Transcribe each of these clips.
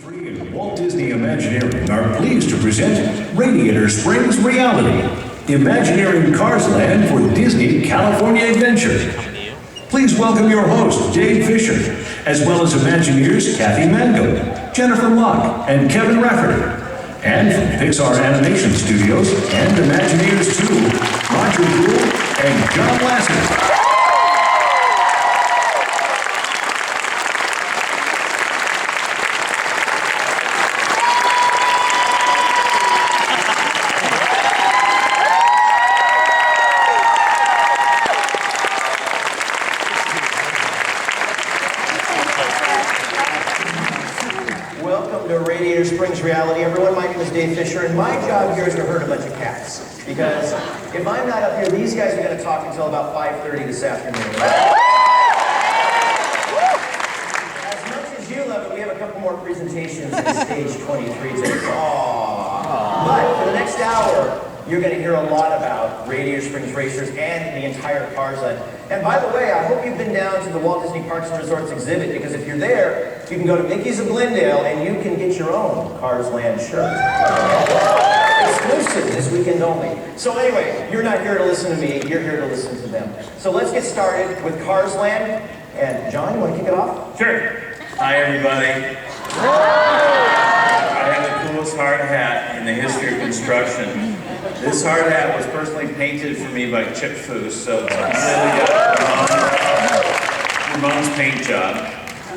D23 and Walt Disney Imagineering are pleased to present Radiator Springs Reality, Imagineering Cars Land for Disney California Adventure. Please welcome your host, Dave Fisher, as well as Imagineers Kathy Mango, Jennifer Locke, and Kevin Rafferty. And from Pixar Animation Studios and Imagineers 2, Roger Gould and John Lasseter. Welcome to Radiator Springs Reality, everyone. My name is Dave Fisher, and my job here is to herd a bunch of cats. Because if I'm not up here, these guys are going to talk until about 5:30 this afternoon. As much as you love it, we have a couple more presentations in stage 23 today. But for the next hour, you're going to hear a lot about Radiator Springs Racers and the entire Cars Land. And by the way, I hope you've been down to the Walt Disney Parks and Resorts exhibit, because if you're there, you can go to Mickey's of Glendale and you can get your own Cars Land shirt. Exclusive this weekend only. So anyway, you're not here to listen to me, you're here to listen to them. So let's get started with Cars Land. And John, you want to kick it off? Sure. Hi, everybody. I have the coolest hard hat in the history of construction. This hard hat was personally painted for me by Chip Foose, so it's really Ramon's paint job.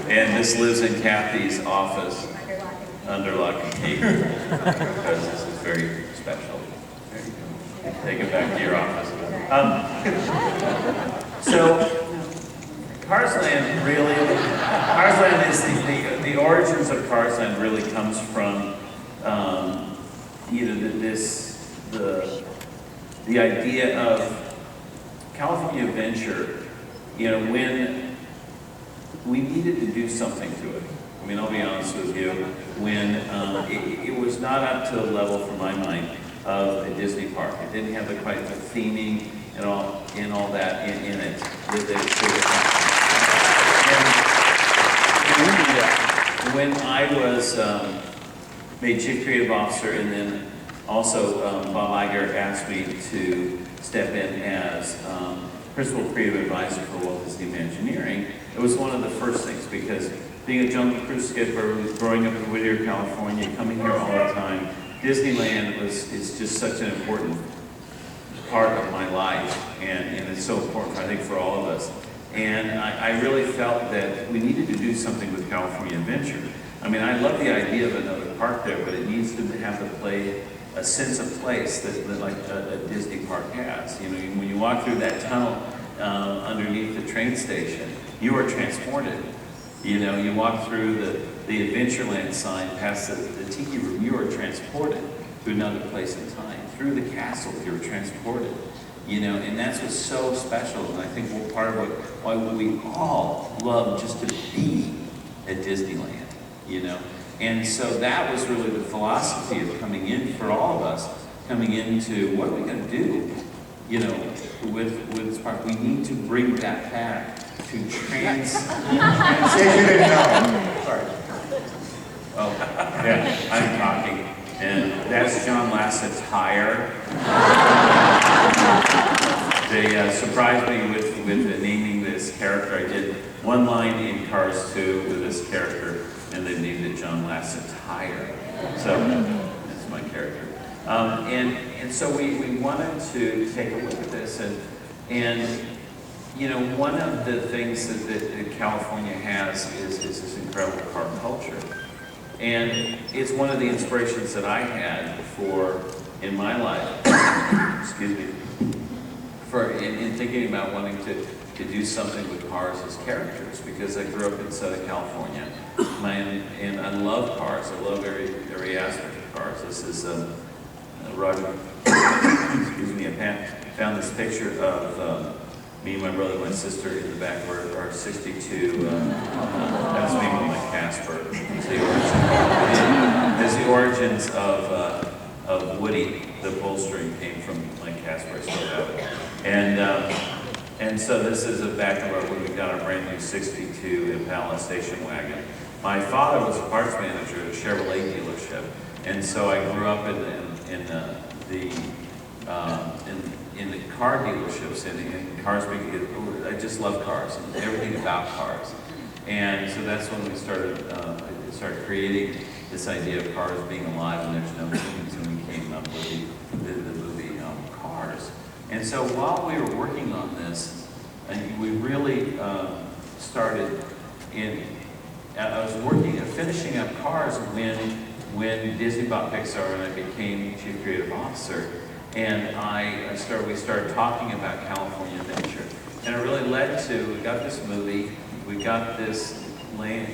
And this lives in Kathy's office under lock and key, because this is very special. There you go. Take it back to your office. So, Cars Land really, Cars Land is the origins of Cars Land really comes from the idea of California Adventure, when we needed to do something to it. I mean, I'll be honest with you, when it was not up to the level, for my mind, of a Disney park. It didn't have quite the theming and all that in it that it should have. And when I was made Chief Creative Officer, and then also Bob Iger asked me to step in as Principal Creative Advisor for Walt Disney Imagineering, it was one of the first things, because being a Jungle Cruise skipper, growing up in Whittier, California, coming here all the time, Disneyland is just such an important part of my life, and it's so important, I think, for all of us. And I really felt that we needed to do something with California Adventure. I mean, I love the idea of another park there, but it needs to have a sense of place that like a Disney park has. When you walk through that tunnel underneath the train station, you are transported. You walk through the Adventureland sign past the tiki room, you are transported to another place in time. Through the castle, you're transported. And that's what's so special, and I think part of why we all love just to be at Disneyland. And so that was really the philosophy of coming in for all of us, coming into what are we going to do, with this park. We need to bring that back to Sorry. Oh, yeah, I'm talking. And that's John Lasseter's hire. They surprised me with naming this character. I did one line in Cars 2 with this character, and they named it John Lasseter's hire. So that's my character. And so we wanted to take a look at this, and one of the things that California has is this incredible car culture. And it's one of the inspirations that I had in my life, excuse me, in thinking about wanting to do something with cars as characters, because I grew up in Southern California, and I love cars. I love every aspect of cars. This is Roger, excuse me, I found this picture of me, my brother, and my sister in the back of our 62, that's me with my Casper. It's the origins of Woody, the upholstery came from my Casper, I still have it. And so this is a back of when we got our brand new 62 Impala station wagon. My father was a parts manager at Chevrolet dealership. And so I grew up in the car dealerships and cars being, I just love cars and everything about cars. And so that's when we started creating this idea of cars being alive and there's no humans, and we came up with the movie Cars. And so while we were working on this, we really started I was finishing up Cars when Disney bought Pixar and I became Chief Creative Officer. And we started talking about California Adventure. And it really led to, we got this movie, we got this land,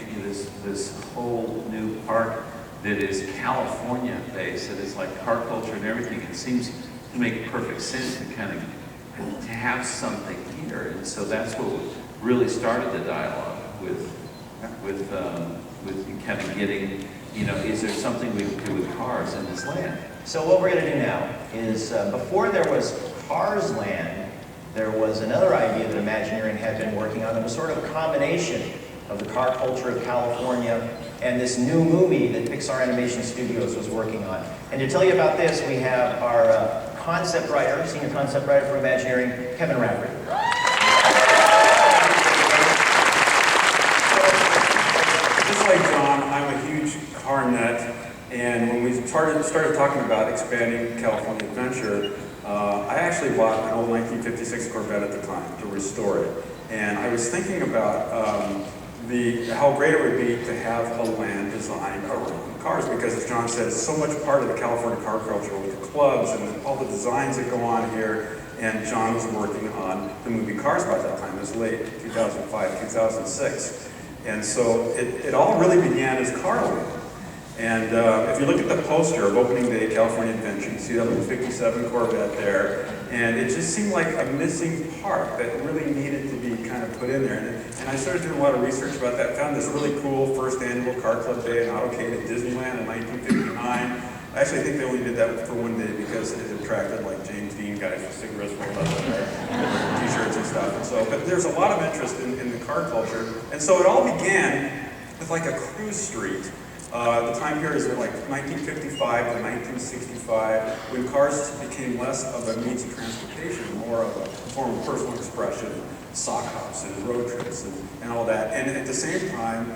this whole new park that is California based, that is like car culture and everything. It seems to make perfect sense to kind of to have something here. And so that's what really started the dialogue with kind of getting, is there something we can do with cars in this land? So what we're going to do now is, before there was Cars Land, there was another idea that Imagineering had been working on. It was sort of a combination of the car culture of California and this new movie that Pixar Animation Studios was working on. And to tell you about this, we have our concept writer, senior concept writer for Imagineering, Kevin Rafferty. Just like John, I'm a huge car nut. And when we started talking about expanding California Adventure, I actually bought an old 1956 Corvette at the time to restore it. And I was thinking about how great it would be to have a land designed around cars, because as John said, it's so much part of the California car culture with the clubs and all the designs that go on here. And John was working on the movie Cars by that time. It was late 2005, 2006. And so it all really began as Carland. And if you look at the poster of opening day California Adventure, you see that little 57 Corvette there, and it just seemed like a missing part that really needed to be kind of put in there. And I started doing a lot of research about that, found this really cool first annual Car Club Day and Autocade at Disneyland in 1959. I actually think they only did that for one day because it attracted like James Dean guys with cigarettes rolled up in there, t-shirts and stuff. And so, but there's a lot of interest in the car culture. And so it all began with like a cruise street. The time period is like 1955 to 1965, when cars became less of a means of transportation, more of a form of personal expression, sock hops and road trips and all that. And at the same time,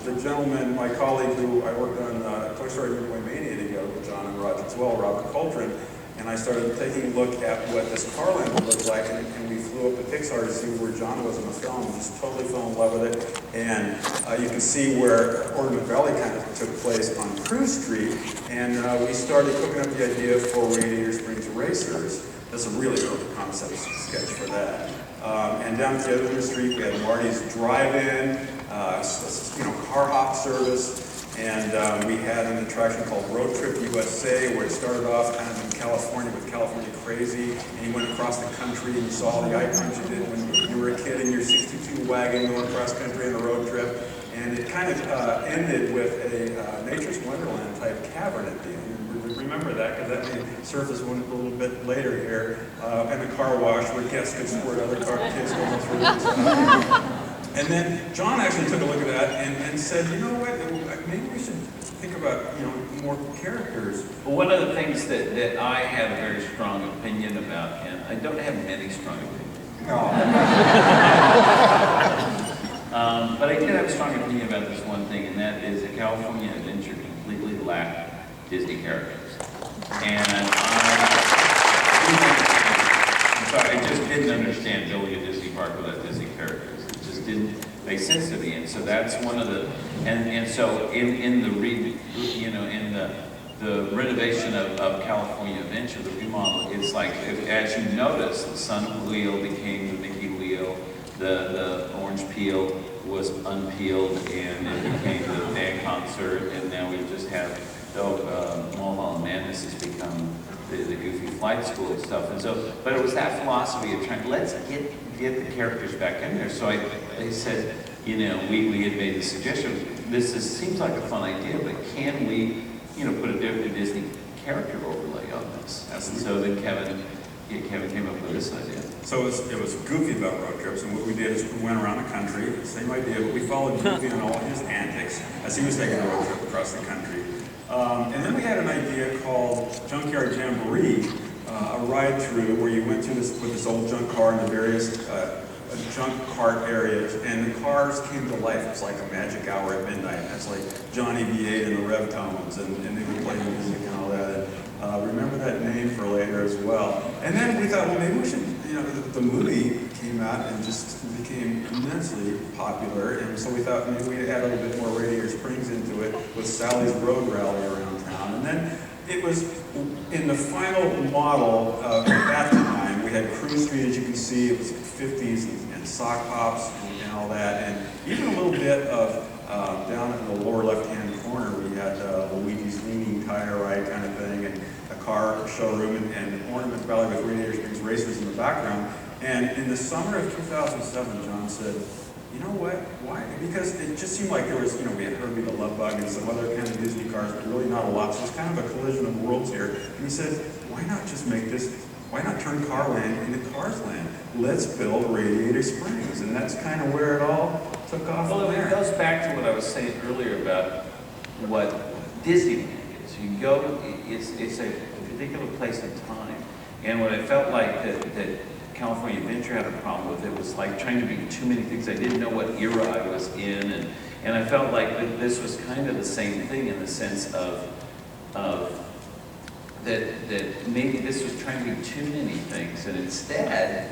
the gentleman, my colleague who I worked on Toy Story Movie Mania together with John and Roger as well, Robert Coltrane, and I started taking a look at what this Carland would look like, and we flew up to Pixar to see where John was in the film, and just totally fell in love with it. And you can see where Ornament Valley kind of took place on Cruise Street, and we started cooking up the idea for Radiator Springs Racers. That's a really early concept sketch for that. And down at the other end of the street, we had Marty's Drive-In, car hop service. And we had an attraction called Road Trip USA, where it started off kind of in California with California Crazy, and you went across the country and you saw all the items you did when you were a kid in your 62 wagon going across country on a road trip. And it kind of ended with a Nature's Wonderland type cavern at the end. Remember that, because that may surface a little bit later here, and a car wash where guests could squirt other kids going through. And then John actually took a look at that and said, you know what, maybe we should think about, more characters. Well, one of the things that I have a very strong opinion about, and I don't have many strong opinions. But I did have a strong opinion about this one thing, and that is that California Adventure completely lacked Disney characters. And I'm sorry, I just didn't understand building a Disney park without Disney characters. Didn't make sense to me, and so that's one of the and so in the renovation of California Adventure, the remodel, it's like as you notice, the sun wheel became the Mickey wheel, the orange peel was unpeeled, and it became the band concert, and now we just have Mulholland Madness has become the Goofy Flight School and stuff, and so but it was that philosophy of trying let's get the characters back in there. So they said, we had made the suggestion, seems like a fun idea, but can we, put a different Disney character overlay on this? And so then Kevin Kevin came up with this idea. So it was Goofy about road trips, and what we did is we went around the country, same idea, but we followed Goofy on all his antics as he was taking a road trip across the country. And then we had an idea called Junkyard Jamboree, a ride through where you went through this with this old junk car in the various junk cart areas, and the cars came to life. It was like a magic hour at midnight. That's like Johnny V8 and the Rev Tones, and they would play music and all that. And, remember that name for later as well. And then we thought, well, maybe we should, you know, the movie came out and just became immensely popular, and so we thought maybe we'd add a little bit more Radiator Springs into it with Sally's Road Rally around town. And then it was in the final model at that time, we had Cruise Street, as you can see, it was 50s and sock pops and all that, and even a little bit of down in the lower left-hand corner, we had Luigi's Leaning Tire Ride kind of thing, and a car showroom, and Ornament Valley with Radiator Springs Racers in the background. And in the summer of 2007, John said, you know what, why? Because it just seemed like there was, you know, we had Herbie the Love Bug and some other kind of Disney cars, but really not a lot. So it's kind of a collision of worlds here. And he said, why not just make this, why not turn Carland into Cars Land? Let's build Radiator Springs. And that's kind of where it all took off Well, from it there. goes back to what I was saying earlier about what Disneyland is. You go, it's a particular place and time. And what I felt like that California Adventure had a problem with, it was like trying to do too many things. I didn't know what era I was in, and I felt like that this was kind of the same thing in the sense of that maybe this was trying to do too many things, and instead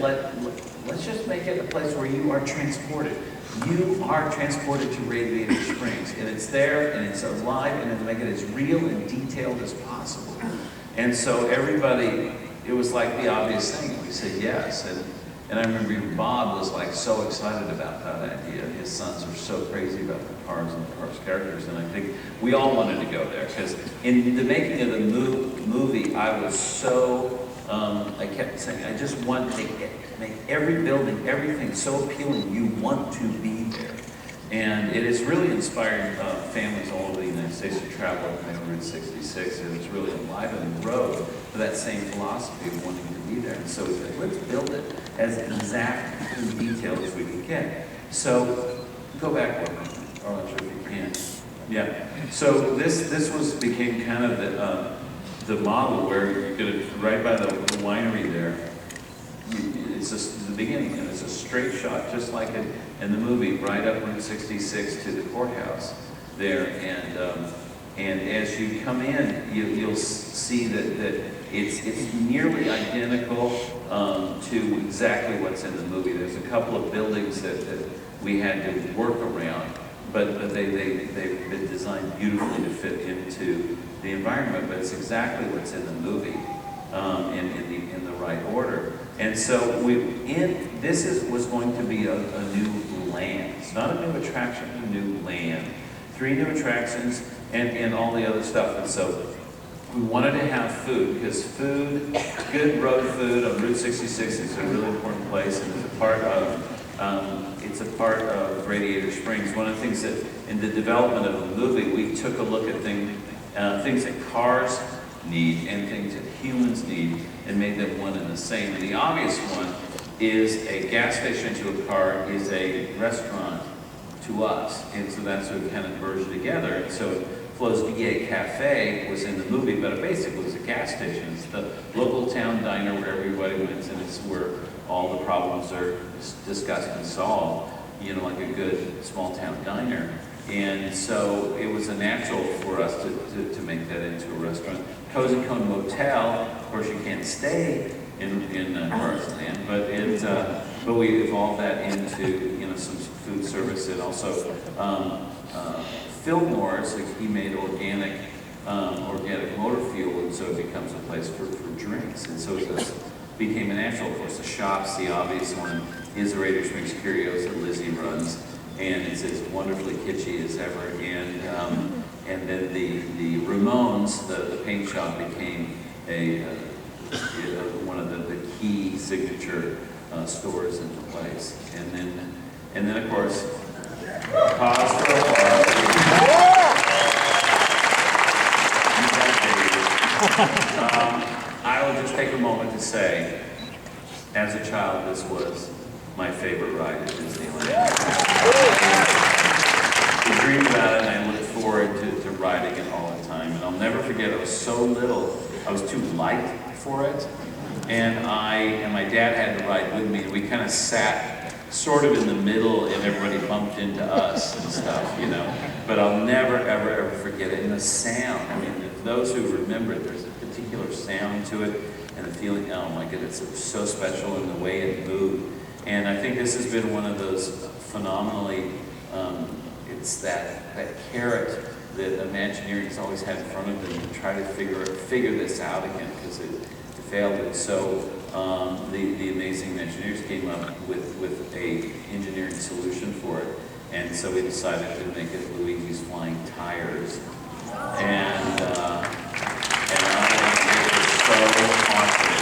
let's just make it a place where you are transported. You are transported to Radiator Springs, and it's there, and it's alive, and to make it as real and detailed as possible. And so everybody, it was like the obvious thing. We said yes, and I remember Bob was like so excited about that idea. His sons were so crazy about the cars and the cars characters, and I think we all wanted to go there because in the making of the movie, I was so I kept saying I just want to make every building, everything so appealing. You want to be there. And it has really inspired families all over the United States to travel up Route 66, and it's really enlivened the road for that same philosophy of wanting to be there. And so we said, let's build it as exact and detailed as we can get. So go back one minute, or I'm sure if you can. Yeah. So this became kind of the model where you're going to, right by the winery there, it's just the beginning, and it's a straight shot, just like in the movie, right up Route 66 to the courthouse there. And as you come in, you'll see that it's nearly identical to exactly what's in the movie. There's a couple of buildings that we had to work around, but they've been designed beautifully to fit into the environment. But it's exactly what's in the movie, in the right order. And so this was going to be a new land. It's not a new attraction, a new land. 3 new attractions and all the other stuff. And so we wanted to have food, because food, good road food on Route 66 is a really important place, and it's a part of Radiator Springs. One of the things that in the development of the movie, we took a look at things that cars need and things that humans need, and made them one and the same. And the obvious one is a gas station to a car is a restaurant to us, and so that's what kind of merged together. And so Flo's VA Cafe was in the movie, but it basically was a gas station. It's the local town diner where everybody went, and it's where all the problems are discussed and solved, you know, like a good small town diner. And so it was a natural for us to make that into a restaurant. Cozy Cone Motel, of course you can't stay in Cars Land, but we evolved that into, you know, some food service, and also Fillmore's, he made organic motor fuel, and so it becomes a place for drinks. And so it became a natural. Of course, the shops, the obvious one is the Radiator Springs Curios that Lizzie runs, and it's as wonderfully kitschy as ever. And then the Ramones, the paint shop, became one of the key signature stores in the place. And then of course, pause for a while. Isle just take a moment to say, as a child, this was my favorite ride at Disneyland. I dreamed about it and I look forward to riding it all the time. And I'll never forget, I was so little, I was too light for it. And my dad had to ride with me. We kind of sat sort of in the middle and everybody bumped into us and stuff, you know. But I'll never, ever, ever forget it. And the sound, I mean, those who remember it, there's a particular sound to it and the feeling, oh my goodness, it was so special in the way it moved. And I think this has been one of those phenomenally, it's that carrot that Imagineering has always had in front of them to try to figure this out again, because it failed it. So the amazing Imagineers came up with a engineering solution for it. And so we decided to make it Luigi's Flying Tires. And I was so confident.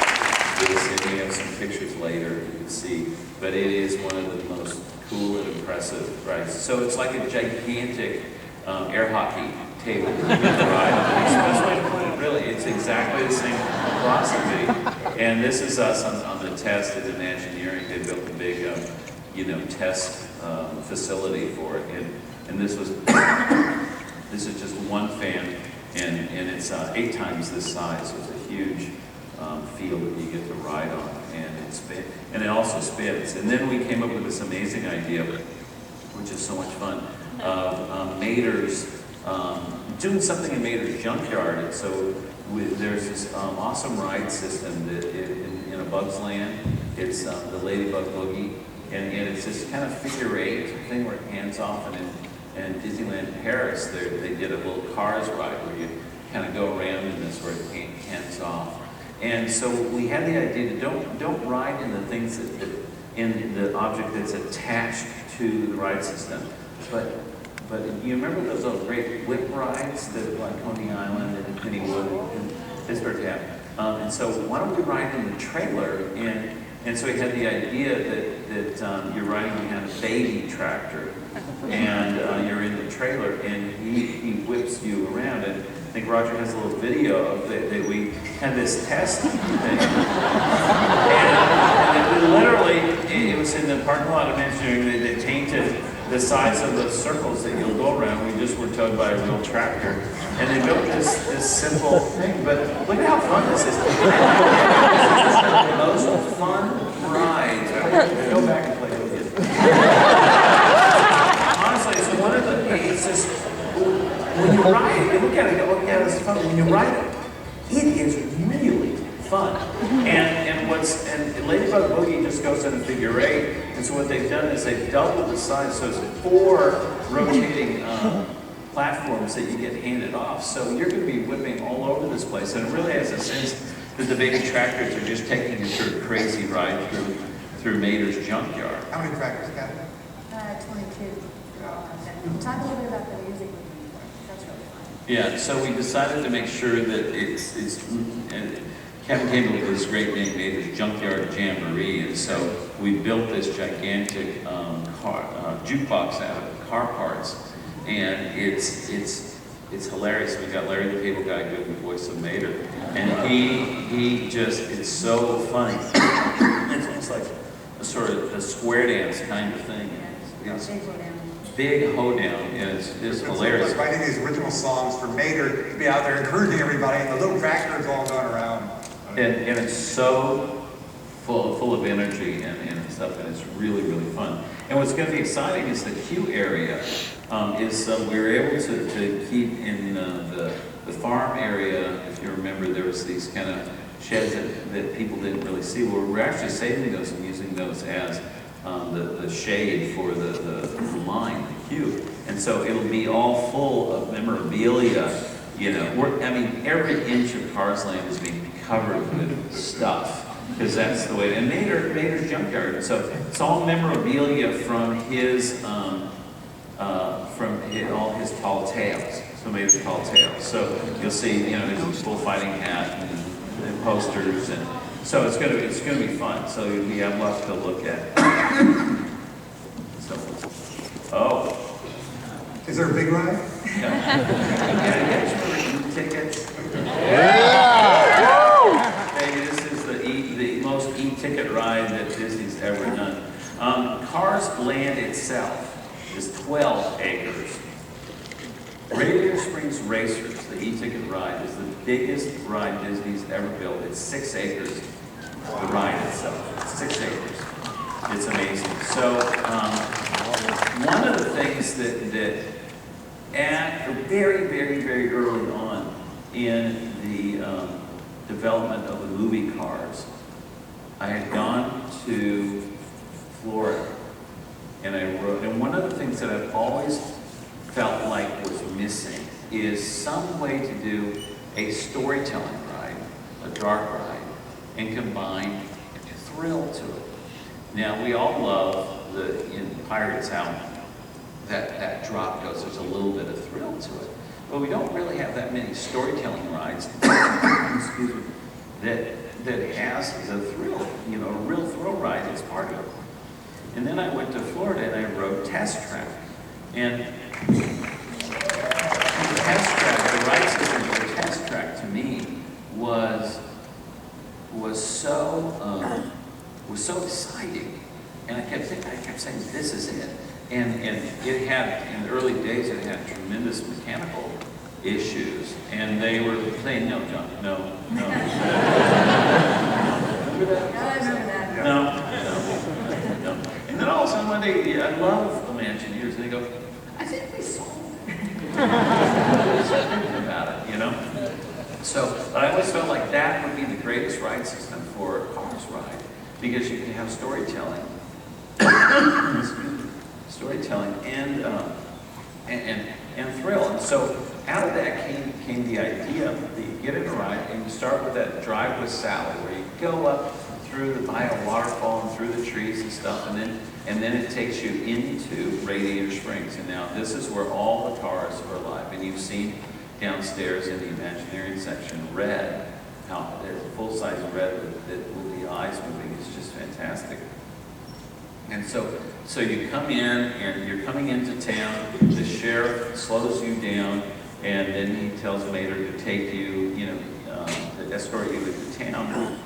We have some pictures later you can see, but it is one of the most cool and impressive rides. So it's like a gigantic air hockey table ride. Really, it's exactly the same philosophy. And this is us on the test at Imagineering. They built a big, test facility for it, and this is just one fan, and it's 8 times this size. So it's a huge field that you get to ride on, and it also spins. And then we came up with this amazing idea, which is so much fun, of Mater's doing something in Mater's junkyard. And so there's this awesome ride system that in a Bug's Land. It's the Ladybug Boogie, and it's this kind of figure-8 thing where it hands off, and Disneyland Paris, they did a little Cars ride where you kind of go around in this where it hands off. And so we had the idea to don't ride in the things that in the object that's attached to the ride system, but you remember those great whip rides that like Coney Island and Pennywood and Pittsburgh have? And so why don't we ride in the trailer? And so we had the idea that you're riding behind a baby tractor, and you're in the trailer, and he whips you around. And I think Roger has a little video of that we had this test thing. And it literally, it was in the parking lot of Imagineering. They tainted the size of the circles that you'll go around. We just were towed by a real tractor. And they built this simple thing, but look at how fun this is. The most fun rides. Go back and play with it. Honestly, so one of the, it's just, when you ride it, you look at it and go, oh yeah, this is fun. When you ride it, it is really fun. And Ladybug Boogie just goes in a figure-8. And so what they've done is they've doubled the size, so it's 4 rotating platforms that you get handed off. So you're going to be whipping all over this place. And it really has a sense that the baby tractors are just taking a sort of crazy ride through Mater's junkyard. How many tractors, Kathy? 22. Talk a little bit about the music. That's really fun. Yeah, so we decided to make sure that and Kevin came up with this great name, Mater's Junkyard Jamboree, and so we built this gigantic jukebox out of car parts, and it's hilarious. We got Larry the Cable Guy doing the voice of Mater, and he just, it's so funny. It's almost like a sort of a square dance kind of thing. It's big hoedown, and it's hilarious. Like writing these original songs for Mater to be out there encouraging everybody, and the little tractors all going around. And it's so full of energy and stuff, and it's really, really fun. And what's going to be exciting is the queue area. We were able to keep in the farm area. If you remember, there was these kind of sheds that people didn't really see. Well, we're actually saving those and using those as the shade for the line, the queue. And so it'll be all full of memorabilia. You know, every inch of Cars Land is being covered with stuff, because that's the way. And Mater's junkyard. So it's all memorabilia from all his tall tales. So Mater's tall tales. So you'll see, his bullfighting hat and posters, and so it's gonna be fun. So we have lots to look at. So, Is there a big ride? yeah, tickets. Yeah! Hey, land itself is 12 acres. Radiator Springs Racers, the e-ticket ride, is the biggest ride Disney's ever built. It's 6 acres, the ride itself, 6 acres. It's amazing. So one of the things that at very, very, very early on in the development of the movie cars, I had gone to Florida and I rode, and one of the things that I've always felt like was missing is some way to do a storytelling ride, a dark ride, and combine thrill to it. Now, we all love in Pirates how that drop goes, there's a little bit of thrill to it. But we don't really have that many storytelling rides excuse me, that has the thrill, you know, a real thrill ride is part of it. And then I went to Florida and I rode Test Track. And Test Track, the ride system for Test Track to me was so exciting. And I kept saying, this is it. And it had, in the early days, it had tremendous mechanical issues. And they were saying, no, John, no. Remember that? I remember that. No. And then all of a sudden one day, I love Imagineers, and they go, I think we solved it. Thinking about it, you know? So, but I always felt like that would be the greatest ride system for a Cars ride, because you can have storytelling. Storytelling and thrill. And so out of that came the idea that you get in a ride and you start with that drive with Sally, where you go up by a waterfall and through the trees and stuff, and then it takes you into Radiator Springs. And now this is where all the cars are alive. And you've seen downstairs in the Imagineering section, red, how there's a full-size red with the eyes moving. It's just fantastic. And so you come in, and you're coming into town, the sheriff slows you down, and then he tells Mater to take you, to escort you into town.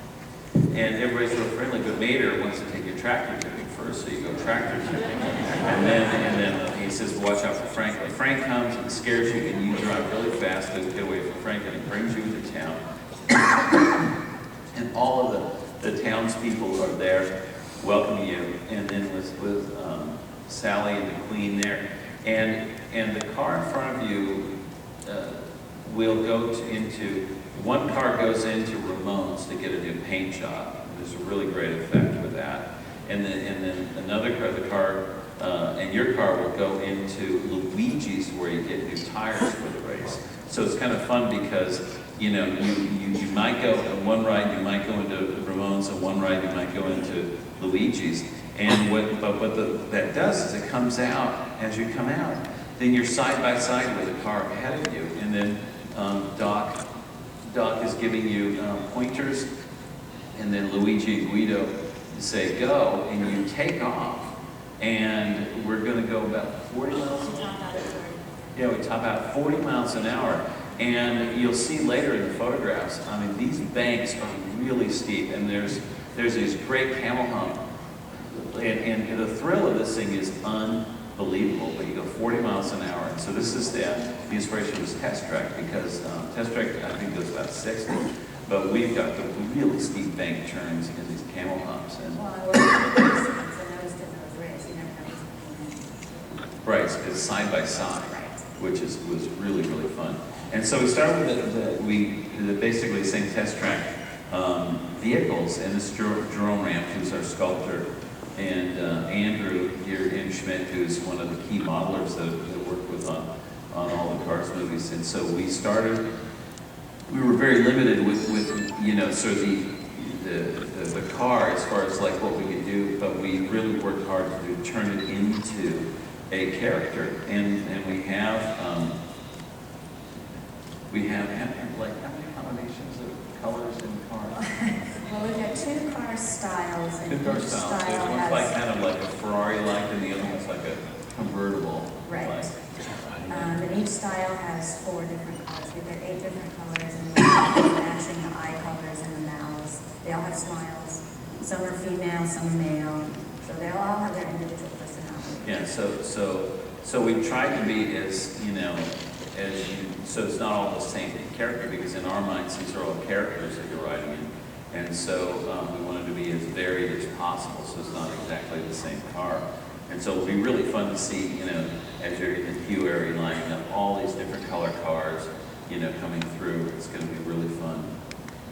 And everybody's real friendly, but Mater wants to take your tractor tipping first, so you go tractor tipping. And then he says, watch out for Frank. But Frank comes and scares you, and you drive really fast to get away from Frank, and he brings you into town. And all of the townspeople are there, welcome you, and then with Sally and the Queen there, and the car in front of you will go into. One car goes into Ramon's to get a new paint job. There's a really great effect with that, and then another car, and your car will go into Luigi's, where you get new tires for the race. So it's kind of fun because you might go on one ride, you might go into Ramon's, and one ride you might go into Luigi's, and what that does is it comes out, as you come out, then you're side by side with the car ahead of you, and then Doc is giving you pointers, and then Luigi and Guido say go, and you take off, and we're going to go about 40 miles an hour. Yeah, we top out 40 miles an hour, and you'll see later in the photographs, I mean, these banks are really steep, and there's these great camel hump, and the thrill of this thing is unbelievable, but you go 40 miles an hour. And so this is the inspiration was Test Track, because Test Track, I think, goes about 60, but we've got the really steep bank turns in these camel humps. And Well, I noticed in those races, you never know who's right, it's side by side, which was really, really fun. And so we started with basically saying Test Track vehicles, and this is Jerome Ramp, who's our sculptor, and Andrew Schmidt, who's one of the key modelers that worked with on all the Cars movies. And so we were very limited with sort of the car as far as like what we could do, but we really worked hard to turn it into a character. And we have like how many combinations of colors in cars? Well, we've got two car styles, and Two car each styles. style One's has... like kind of like a Ferrari-like, and the other one's like a convertible. Right. Like. And each style has 4 different colors. We've got 8 different colors, and we're matching the eye colors and the mouths. They all have smiles. Some are female, some are male. So they all have their individual personality. Yeah, so we tried to be as, you know, so it's not all the same character, because in our minds, these are all characters that you're writing in. And so we wanted to be as varied as possible, so it's not exactly the same car. And so it'll be really fun to see, you know, as you're in the Hue area lining up all these different color cars, you know, coming through. It's going to be really fun.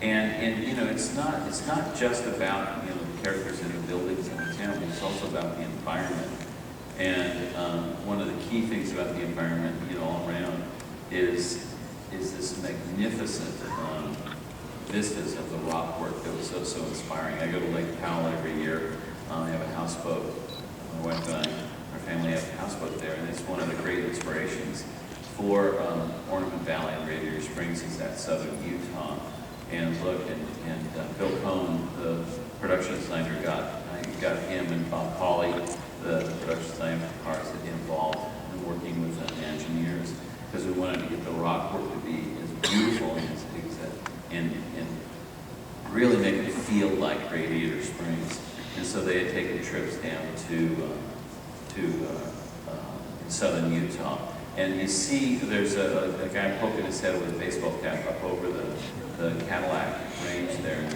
And you know, it's not just about, you know, the characters in the buildings in the town, but it's also about the environment. And one of the key things about the environment, you know, all around is this magnificent vistas of the rock work that was so inspiring. I go to Lake Powell every year. I have a houseboat. My wife and I, our family have a houseboat there, and it's one of the great inspirations for Ornament Valley and Radiator Springs is that southern Utah. And look, and Phil Cohn, the production designer, got him and Bob Pauley, the production designer for cars, that involved in working with Imagineers, because we wanted to get the rock work to be as beautiful and really make it feel like Radiator Springs. And so they had taken trips down to southern Utah. And you see there's a guy poking his head with a baseball cap up over the Cadillac range there. And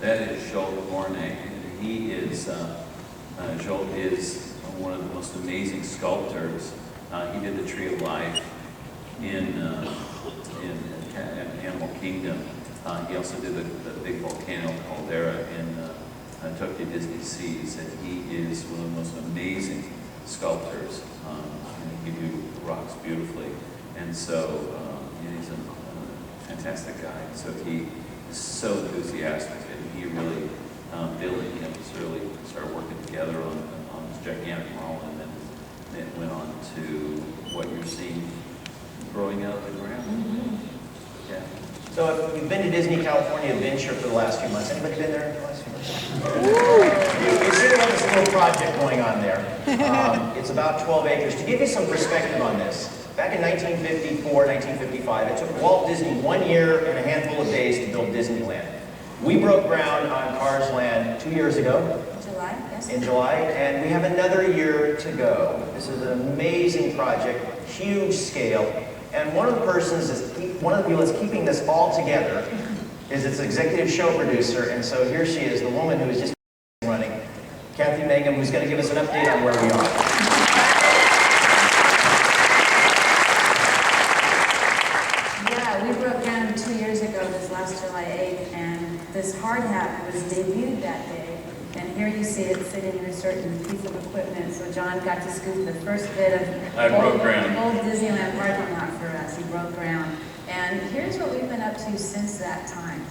that is Joel Gournet. And he is, Joel is one of the most amazing sculptors. He did the Tree of Life in Animal Kingdom. He also did the big volcano caldera in Tokyo Disney Seas, and he is one of the most amazing sculptors. He can do rocks beautifully, and so he's a fantastic guy. So he is so enthusiastic, and he really, Billy and him really started working together on this gigantic model, and then it went on to what you're seeing growing out of the ground. Mm-hmm. Yeah. So if you've been to Disney California Adventure for the last few months, anybody been there the last few months? You see this little project going on there. It's about 12 acres. To give you some perspective on this, back in 1954, 1955, it took Walt Disney 1 year and a handful of days to build Disneyland. We broke ground on Cars Land 2 years ago. July, yes. In July, and we have another year to go. This is an amazing project, huge scale. And one of the people that's keeping this all together is its executive show producer, and so here she is, the woman who is just running, Kathy Mangum, who's going to give us an update on where we are. Yeah, we broke ground 2 years ago, this last July 8th, and this hard hat was debuted that day. And here you see it sitting in a certain piece of equipment. So John got to scoop the first bit of old Disneyland parking lot for us. He broke ground. And here's what we've been up to since that time.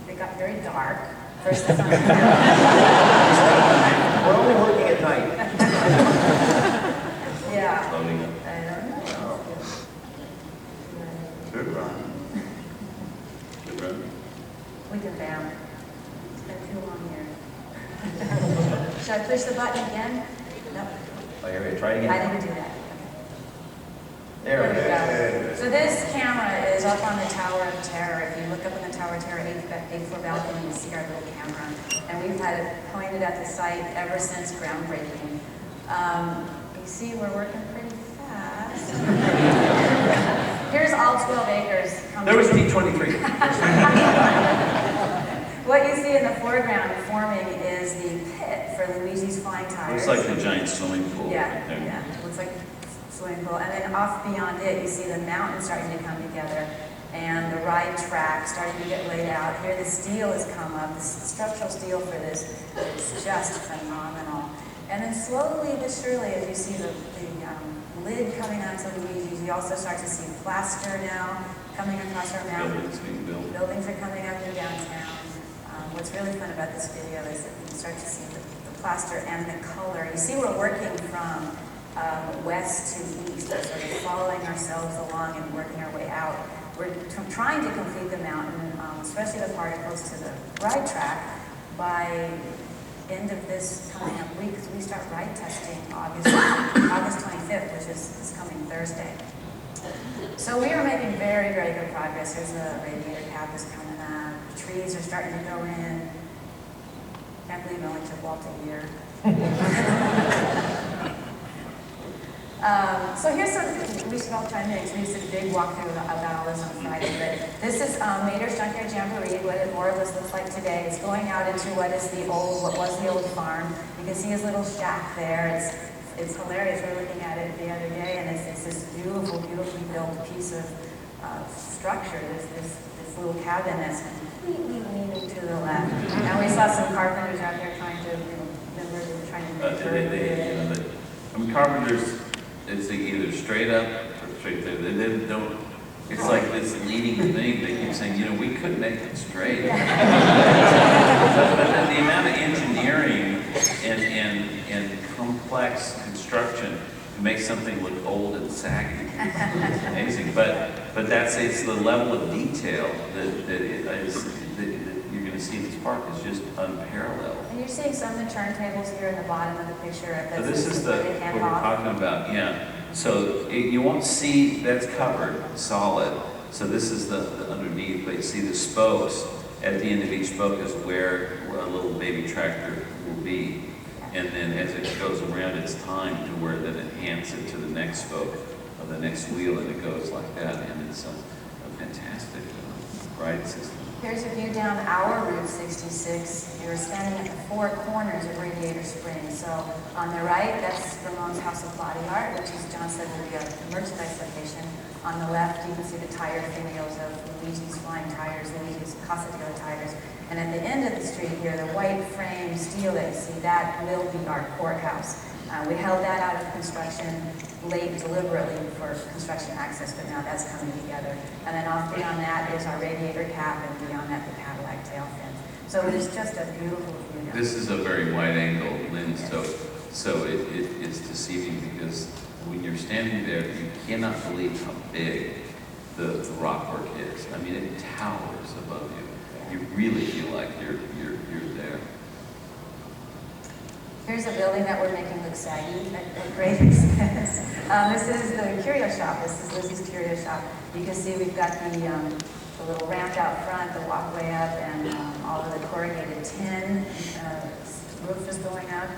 It got very dark. First the sun went down. We're only working at night. Yeah. Loading up. I don't know. Good run. Good run. We can bound. It's been too long here. Should I push the button again? No. Oh, here we go. Try it again. I didn't do that. There we go. So this camera is up on the Tower of Terror. If you look up on the Tower of Terror 8th floor balcony, you see our little camera. And we've had it pointed at the site ever since groundbreaking. You see we're working pretty fast. Here's all 12 acres. There was D23. What you see in the foreground forming is the pit for Luigi's Flying Tires. Looks like a giant swimming pool. Yeah, yeah. It looks like a swimming pool. And then off beyond it, you see the mountain starting to come together and the ride track starting to get laid out. Here the steel has come up. The structural steel for this is just phenomenal. And then slowly but surely, as you see the lid coming onto Luigi's, you also start to see plaster now coming across our mountain. Buildings being built. Buildings are coming up in downtown. What's really fun about this video is that you start to see the plaster and the color. You see we're working from west to east, sort of following ourselves along and working our way out. We're trying to complete the mountain, especially the part close to the ride track, by end of this coming up week, because we start ride testing August 25th, which is this coming Thursday. So we are making very, very good progress. There's a Radiator Cap is coming up. Trees are starting to go in. Can't believe it only took Walt a year. So here's some, we should all chime in, because we did a big walkthrough about all this on Friday, but this is Mater's Junkyard Jamboree, what it more or less looks like today. It's going out into what was the old farm. You can see his little shack there. It's hilarious. We were looking at it the other day, and it's this beautiful, beautifully built piece of structure, this little cabin that's completely leaning to the left. And we saw some carpenters out there trying to, remember, they were trying to make carpenters, it's either straight up or straight there. They don't, it's like this leaning thing. They keep saying, we could make it straight. But the amount of engineering and complex construction to make something look old and saggy is amazing. But it's the level of detail that you're going to see in this park is just unparalleled. And you're seeing some of the turntables here in the bottom of the picture. So this is what we're talking about, yeah. So you won't see, that's covered, solid. So this is the underneath, but you see the spokes. At the end of each spoke is where a little baby tractor will be. And then as it goes around, it's timed to where then it hands it to the next spoke of the next wheel, and it goes like that. And it's a fantastic ride system. Here's a view down our Route 66. You're standing at the four corners of Radiator Springs. So on the right, that's Ramon's House of Body Art, which, as John said, will be a merchandise location. On the left, you can see the tire finials of Luigi's Flying Tires, Luigi's Casatilla Tires. And at the end of the street here, the white frame steel that you see, that will be our courthouse. We held that out of construction late deliberately for construction access, but now that's coming together. And then off beyond that is our Radiator Cap, and beyond that the Cadillac tail fin. So it's just a beautiful view. This is a very wide angle lens, so it's deceiving because when you're standing there, you cannot believe how big the rockwork is. I mean, it towers above you. You really feel like you're there. Here's a building that we're making look saggy at great expense. This is the curio shop. This is Lizzie's curio shop. You can see we've got the little ramp out front, the walkway up, and all of the corrugated tin. Roof is going up,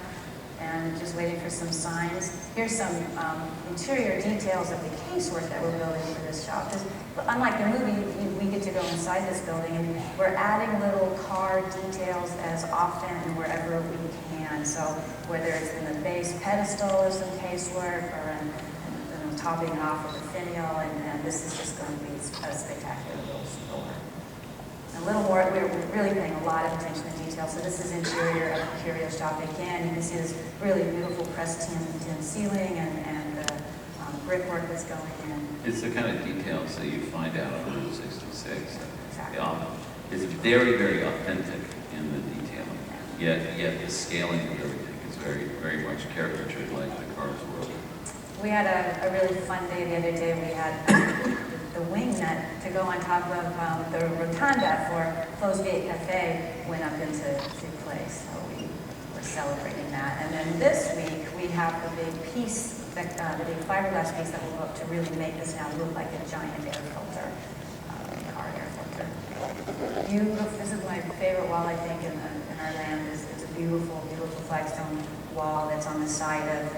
and just waiting for some signs. Here's some interior details of the casework that we're building for this shop. Unlike the movie, we get to go inside this building, and we're adding little car details as often and wherever we can. So whether it's in the base pedestal or some casework, or topping it off with a finial, and this is just going to be a spectacular little store. A little more, we're really paying a lot of attention to detail. So this is interior of the curio shop. Again, you can see this really beautiful pressed tin ceiling and the brickwork that's going in. It's the kind of details that you find out on Route 66. Exactly. It's very, very authentic in the detailing. Yet the scaling of everything is very, very much caricatured like the Cars world. We had a really fun day the other day. We had the wing nut to go on top of the rotunda for Closed Gate Cafe went up into place. So we were celebrating that. And then this week we have the big piece, the big fiberglass piece that will go up to really make this now look like a giant air filter, car air filter. Beautiful. This is my favorite wall, I think, in our land. It's a beautiful, beautiful flagstone wall that's on the side of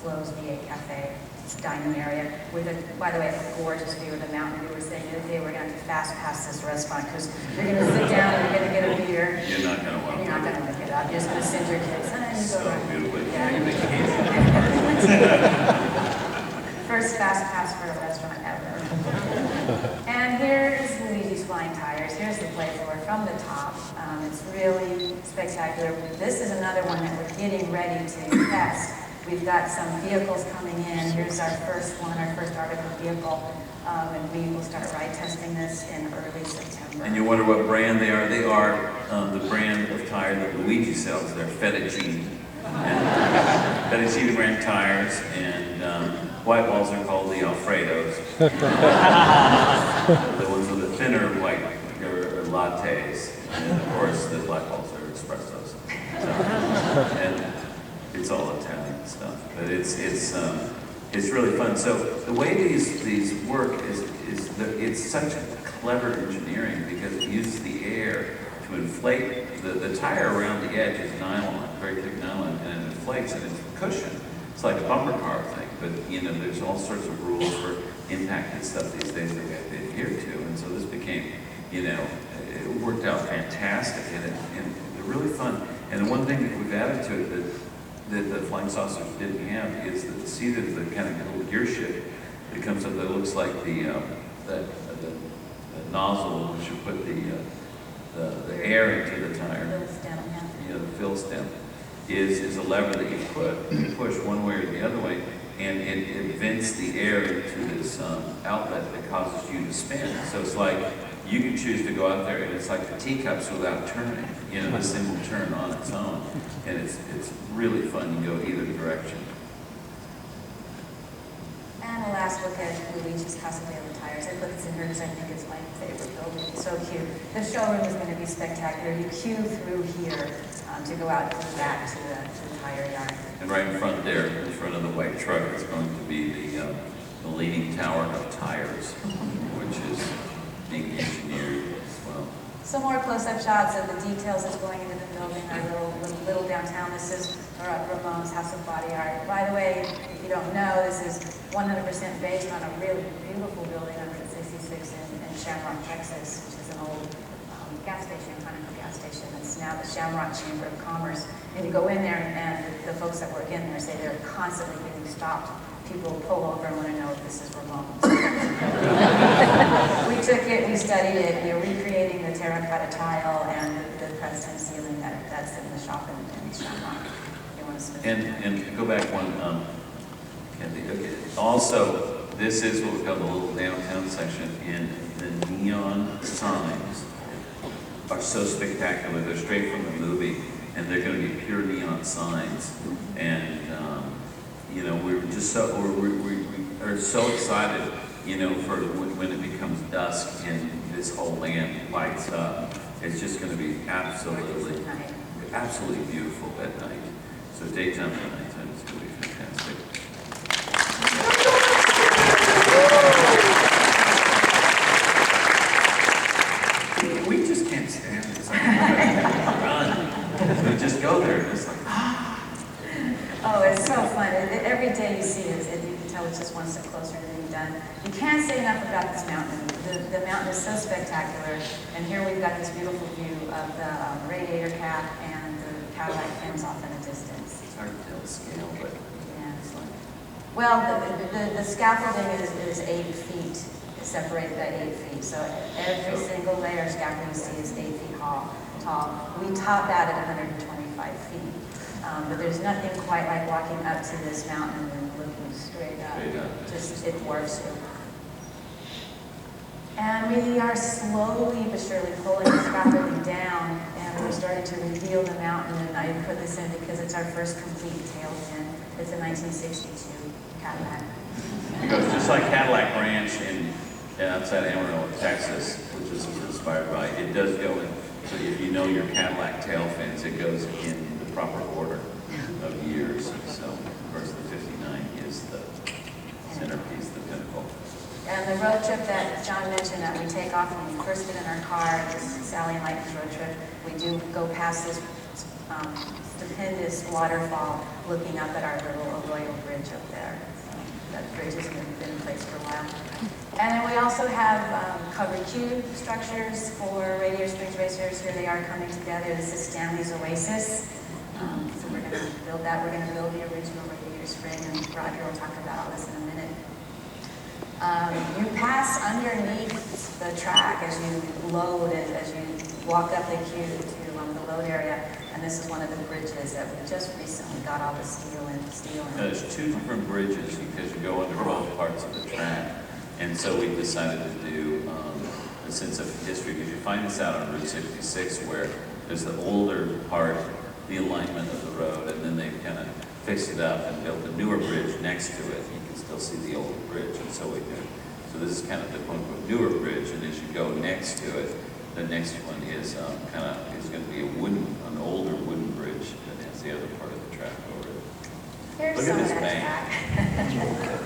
Flo's V8 Cafe dining area with by the way, a gorgeous view of the mountain. We were saying the other day we're going to fast pass this restaurant because you're going to sit down and you're going to get a beer. You're not going to want to. You're not going to want to get up. You're just going to send your kids. So beautiful. Yeah. First fast pass for a restaurant ever. And here's Luigi's Flying Tires. Here's the play floor from the top. It's really spectacular. This is another one that we're getting ready to test. We've got some vehicles coming in. Here's our first one, our first article vehicle. And we will start ride testing this in early September. And you wonder what brand they are. They are the brand of tire that Luigi sells. They're Fettuccine. Fettuccine brand tires, and white walls are called the Alfredos. The ones with the thinner white are lattes, and of course the black walls are espressos. So, and it's all Italian stuff, but it's really fun. So the way these work is it's such a clever engineering because it uses the air to inflate the tire around the edge is nylon. very thick nylon, and it flakes, and it's cushioned. It's like a bumper car thing, but you know, there's all sorts of rules for impact and stuff these days that we have to adhere to, and so this became, you know, it worked out fantastic, and they're really fun. And the one thing that we've added to it that the flying saucers didn't have is that see the kind of little gear shift that comes up that looks like the nozzle which you put the air into the tire. You know, the fill stem is a lever that you push one way or the other way, and it vents the air into this outlet that causes you to spin. So it's like you can choose to go out there, and it's like the teacups without turning. You know, this thing will turn on its own, and it's really fun. You can go either direction. And a last look at Luigi's Casa de the tires. I put this in here because I think it's my favorite building. It's so cute. The showroom is going to be spectacular. You queue through here to go out to the back to the tire yard. And right in front there, in front of the white truck, is going to be the leaning tower of tires, which is being engineered as well. Some more close-up shots of the details that's going into the building, our little downtown. This is Ramon's House of Body Art. By the way, if you don't know, this is 100% based on a really beautiful building on Route 66 in Shamrock, Texas, which is an old gas station, Conoco gas station. It's now the Shamrock Chamber of Commerce. And you go in there, and the folks that work in there say they're constantly getting stopped. People pull over and want to know if this is Ramon's. We took it, we studied it, we are recreating the terracotta tile and the custom ceiling that's in the shop in Shamrock. You want to and go back one, Kathy, okay. Also, this is what we call the little downtown section, and the neon signs are so spectacular. They're straight from the movie, and they're going to be pure neon signs. And you know, we are so excited, you know, for when it becomes dusk and this whole land lights up. It's just going to be absolutely beautiful at night. So daytime and nighttime is going to be fantastic. We just can't stand it. It's like, run. We just go there and it's like, Oh, it's so fun. Every day you see it, you can tell it's just one step closer to being done. You can't say enough about this mountain. The mountain is so spectacular. And here we've got this beautiful view of the Radiator Cap and the Cadillac fins off in the distance. it's hard to tell the scale, but Yeah. it's like, Well, the scaffolding is 8 feet, it's separated by 8 feet. So every single layer of scaffolding you see is 8 feet tall. We top out at 125 feet. But there's nothing quite like walking up to this mountain and looking straight up. Just, it dwarfs you. And we are slowly but surely pulling the scaffolding down, and we're starting to reveal the mountain. And I put this in because it's our first complete tail fin. It's a 1962 Cadillac. it goes just like Cadillac Ranch outside Amarillo, Texas, which is inspired by. It does go in. So if you know your Cadillac tail fins, it goes in the proper order of years. So, of course, the 59 is the centerpiece, the pinnacle. And the road trip that John mentioned that we take off when we first get in our car, this Sally and Lightning's road trip, we do go past this stupendous waterfall looking up at our little arroyo bridge up there. So that bridge has been in place for a while. And then we also have covered cube structures for Radiator Springs racers. Here they are coming together. This is Stanley's Oasis. So we're going to build that. We're going to build the original Radiator Spring, and Roger will talk about all this in a minute. You pass underneath the track as you load, as you walk up the cube to the load area. And this is one of the bridges that we just recently got all the steel in. There's two different bridges because you go under both parts of the track. And so we decided to do a sense of history, because you find this out on Route 66 where there's the older part, the alignment of the road, and then they've kind of fixed it up and built a newer bridge next to it. You can still see the older bridge, and so we do. So this is kind of the quote-unquote newer bridge, and as you go next to it, the next one is going to be an older wooden bridge that has the other part of the track over it. Here's Look some at of this that bank. track.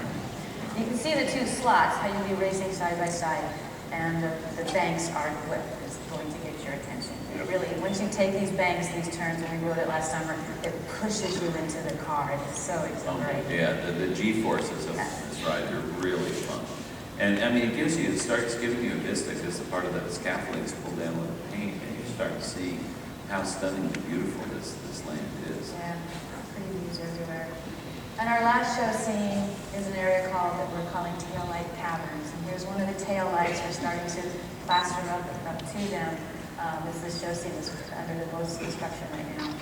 You can see the two slots, how you'll be racing side by side. And the banks are what is going to get your attention. It really, once you take these banks, these turns, and we rode it last summer, it pushes you into the car. It's so exhilarating. Yeah, the G-forces of this ride are really fun. And I mean, it starts giving you a vista because the part of that scaffolding is pulled down with the paint, and you start to see how stunningly beautiful this land is. Yeah, pretty views everywhere. And our last show scene is an area that we're calling Tail Light Caverns. And here's one of the tail lights. We're starting to plaster up to them. As the show scene is under the most construction right now.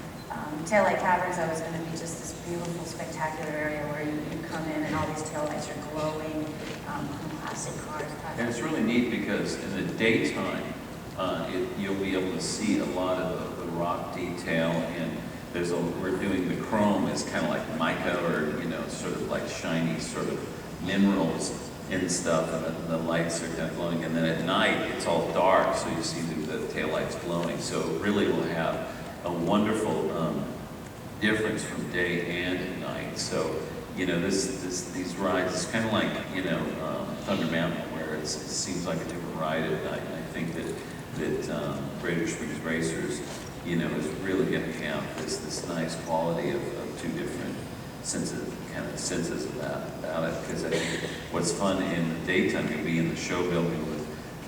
Tail Light Caverns, that was going to be just this beautiful, spectacular area where you come in and all these tail lights are glowing from classic cars. And it's really neat because in the daytime, you'll be able to see a lot of the rock detail, and we're doing the chrome as kind of like mica, or sort of like shiny sort of minerals and stuff, and the lights are kind of glowing. And then at night, it's all dark, so you see the tail lights glowing. So it really will have a wonderful difference from day and at night. So these rides, it's kind of like Thunder Mountain, where it seems like a different ride at night. And I think that Radiator Springs Racers, is really going to have this nice quality of two different senses about it. Because I think what's fun in the daytime, you'll be in the show building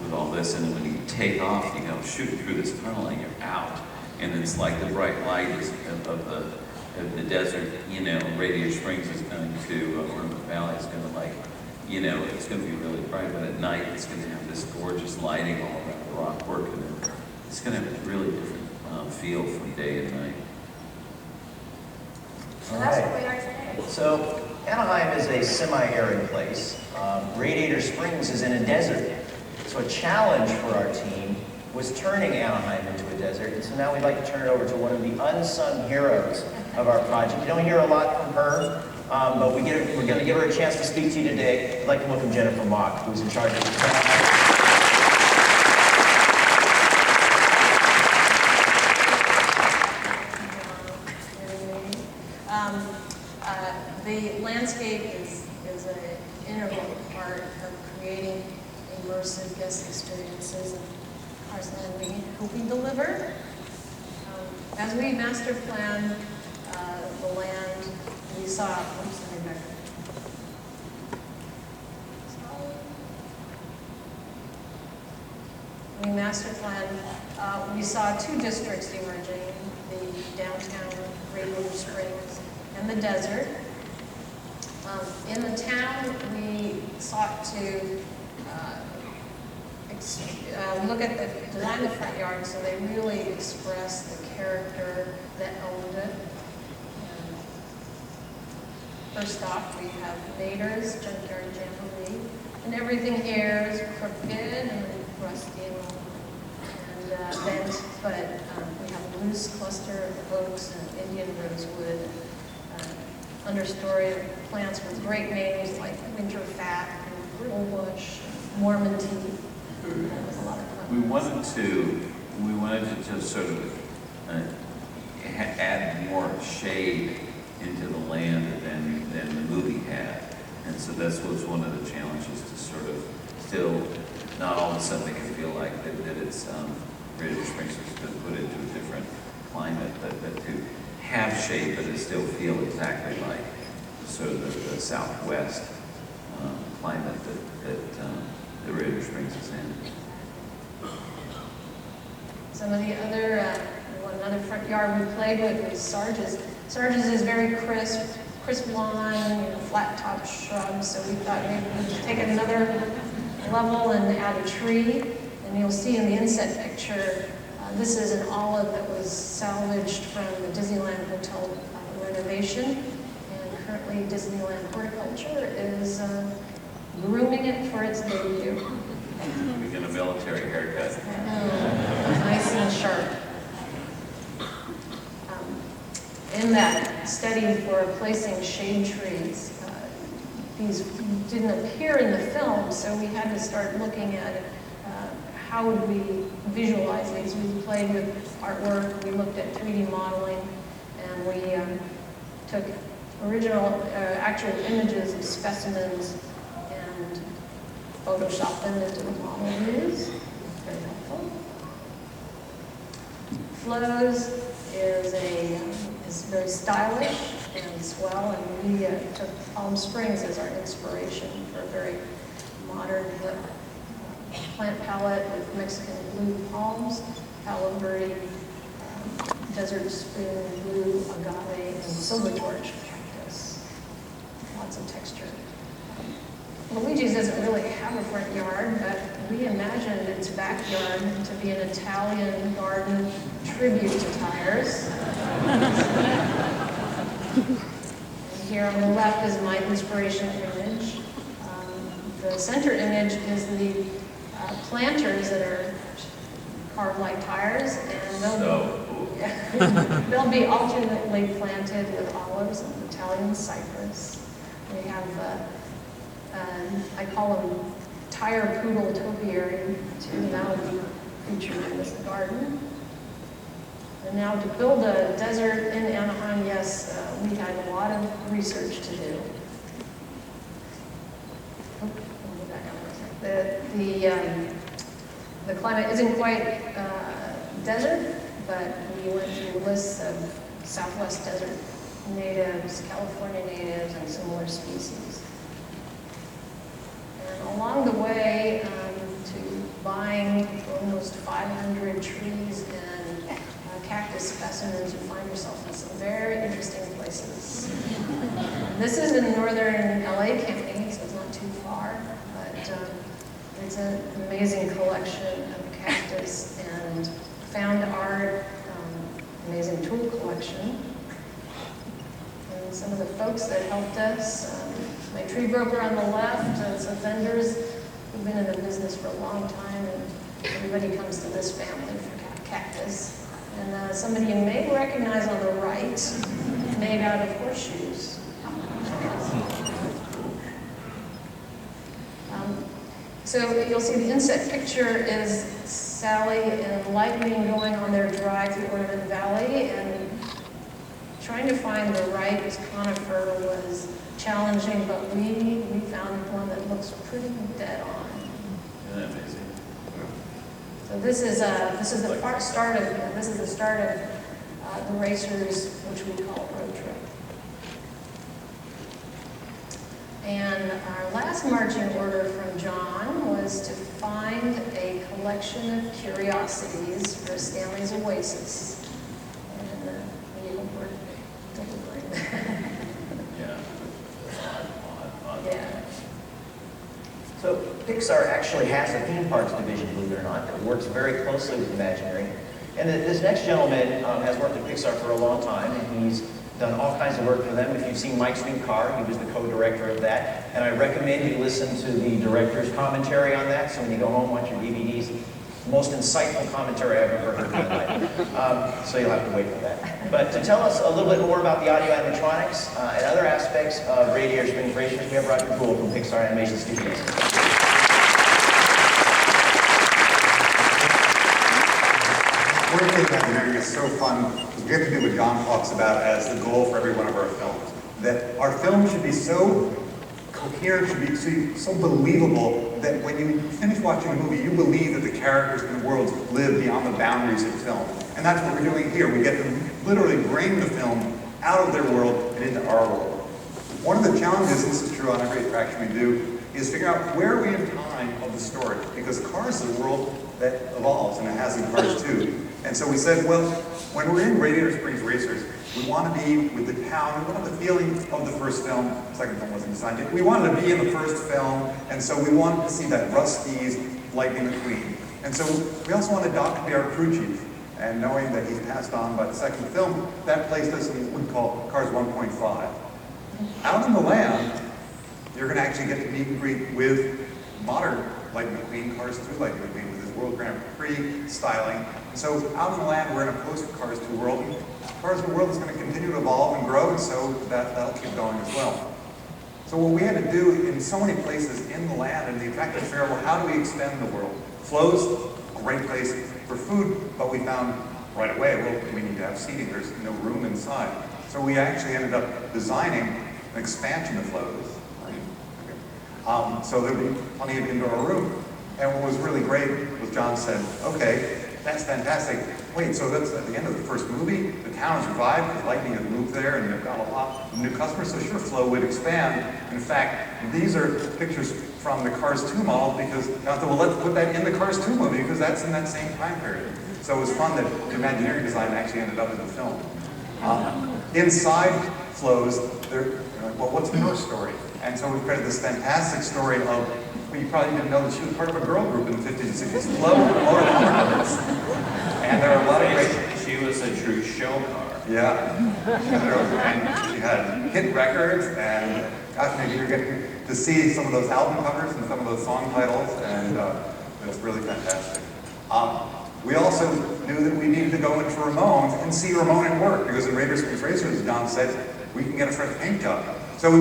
with all this, and then when you take off, you go shooting through this tunnel and you're out. And it's like the bright light of the desert, Radiator Springs is going to, or the valley is going to it's going to be really bright, but at night it's going to have this gorgeous lighting all around the rock work, and it's going to have a really different feel from day and night. So that's what we are today. So Anaheim is a semi-arid place. Radiator Springs is in a desert. So a challenge for our team was turning Anaheim into a desert. And so now we'd like to turn it over to one of the unsung heroes of our project. You don't hear a lot from her, but we're going to give her a chance to speak to you today. I'd like to welcome Jennifer Mock, who's in charge of the The landscape is an integral part of creating immersive guest experiences, and Cars Land we hope we deliver. As we master plan the land, we saw, we master plan, we saw two districts emerging, the downtown Radiator Springs and the desert. In the town, we sought to look at design the front yard so they really express the character that owned it. First off, we have Mater's Junkyard Jamboree, and everything here is crooked and rusty and bent, but we have a loose cluster of oaks and Indian rosewood. Understory plants with great names like winter fat, brittle bush, Mormon tea. That was a lot of fun. We wanted to just sort of add more shade into the land than the movie had, and so that was one of the challenges, to sort of still not all of a sudden make it feel like that it's Radiator Springs has been put into a different climate, but to have shade, but it still feel exactly like sort of the Southwest climate that Radiator Springs is in. Some of the other, another front yard we played with was Sarge's. Sarge's is very crisp lawn, flat top shrubs, so we thought maybe we'd take it another level and add a tree. And you'll see in the inset picture, this is an olive that was salvaged from the Disneyland Hotel renovation, and currently Disneyland Horticulture is grooming it for its debut. We get a military haircut. Nice and sharp. In that study for placing shade trees, these didn't appear in the film, so we had to start looking at how would we visualize these. We played with artwork, we looked at 3D modeling, and we took original, actual images of specimens and Photoshop them into the model views. Very helpful. Flows is very stylish and swell, and we took Palm Springs as our inspiration for a very modern plant palette with Mexican blue palms, Palo Verde, desert spoon, blue agave, and silver torch cactus. Lots of texture. Luigi's doesn't really have a front yard, but we imagined its backyard to be an Italian garden tribute to tires. And here on the left is my inspiration image. The center image is the planters that are carved like tires, and they'll be alternately planted with olives and Italian cypress. We have I call them tire poodle topiary to now be featured in this garden. And now to build a desert in Anaheim, yes, we had a lot of research to do. Oh, I'll go back up for a second. The climate isn't quite desert, but we went through lists of Southwest desert natives, California natives, and similar species. And along the way to buying almost 500 trees and cactus specimens, you find yourself in some very interesting places. This is in northern LA County, so it's not too far, but it's an amazing collection of cactus and found art, amazing tool collection. And some of the folks that helped us, my tree broker on the left, and some vendors who've been in the business for a long time, and everybody comes to this family for cactus. And somebody you may recognize on the right, made out of horseshoes. So you'll see the inset picture is Sally and Lightning going on their drive through Ornament Valley, and trying to find the right conifer was challenging, but we found one that looks pretty dead on. Isn't that amazing? So this is the start of the racers, which we call road trip. And our last marching order from John was to find a collection of curiosities for Stanley's Oasis. And we hope we're delivering that. Yeah. Yeah. So Pixar actually has a theme parks division, believe it or not, that works very closely with Imagineering. And this next gentleman has worked at Pixar for a long time, and he's done all kinds of work for them. If you've seen Mike's New Car, he was the co-director of that. And I recommend you listen to the director's commentary on that. So when you go home, watch your DVDs. Most insightful commentary I've ever heard in my life. So you'll have to wait for that. But to tell us a little bit more about the audio animatronics and other aspects of Radiator Springs Racers, we have Roger Gould from Pixar Animation Studios. One thing about Imagineering is so fun is we have to do what John talks about as the goal for every one of our films. That our film should be so coherent, should be so believable that when you finish watching a movie, you believe that the characters and the worlds live beyond the boundaries of film. And that's what we're doing here. We get to literally bring the film out of their world and into our world. One of the challenges, this is true on every attraction we do, is figure out where are we in time of the story. Because Cars is a world that evolves, and it has in Cars too. And so we said, well, when we're in Radiator Springs Racers, we want to be with the town, we want the feeling of the first film. The second film wasn't designed yet. We wanted to be in the first film, and so we wanted to see that Rusty's Lightning McQueen. And so we also wanted Doc to be our crew chief. And knowing that he's passed on by the second film, that placed us in what we call Cars 1.5. Out in the land, you're going to actually get to meet and greet with modern Lightning McQueen, Cars 2 Lightning McQueen, with his World Grand Prix styling. And so out in the land, we're in a post-Cars 2 world. And Cars 2 world is going to continue to evolve and grow, and so that'll keep going as well. So what we had to do in so many places in the land and the attractive fair, well, how do we extend the world? Flows, great place for food, but we found right away, well, we need to have seating. There's no room inside. So we actually ended up designing an expansion of Flows. So there'd be plenty of indoor room. And what was really great was John said, okay, that's fantastic. Wait, so that's at the end of the first movie, the town has revived because Lightning has moved there and they've got a lot of new customers, so sure, flow would expand. In fact, these are pictures from the Cars 2 model because John said, well, let's put that in the Cars 2 movie because that's in that same time period. So it was fun that the Imagineering design actually ended up in the film. Inside flows, well, what's your story? And so we created this fantastic story of, well, you probably didn't know that she was part of a girl group in the 50s and 60s, Flow Motor Cars. And there are a lot of great... She was a true show car. Yeah. And she had hit records, and gosh, maybe you're getting to see some of those album covers and some of those song titles, and it's really fantastic. We also knew that we needed to go into Ramone's and see Ramone at work, because in Radiator Springs Racers, as John said, we can get a fresh paint job. So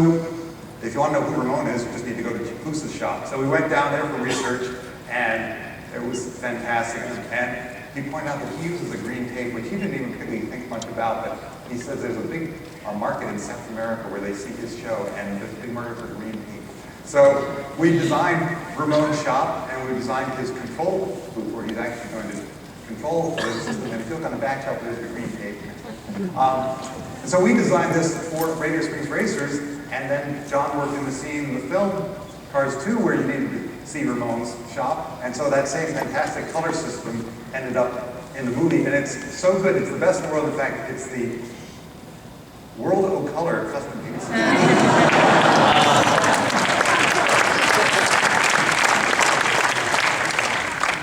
if you want to know who Ramone is, you just need to go to Chipusa's shop. So we went down there for research, and it was fantastic. And he pointed out that he uses a green tape, which he didn't even particularly think much about, but he says there's a big market in South America where they see his show, and there's a big market for green tape. So we designed Ramone's shop, and we designed his control booth where he's actually going to control the system. And if you look on the back shelf, there's the green tape. And so we designed this for Radiator Springs Racers, and then John worked in the scene in the film, Cars 2, where you needed to see Ramone's shop. And so that same fantastic color system ended up in the movie, and it's so good. It's the best in the world. In fact, it's the World of Color custom paint system.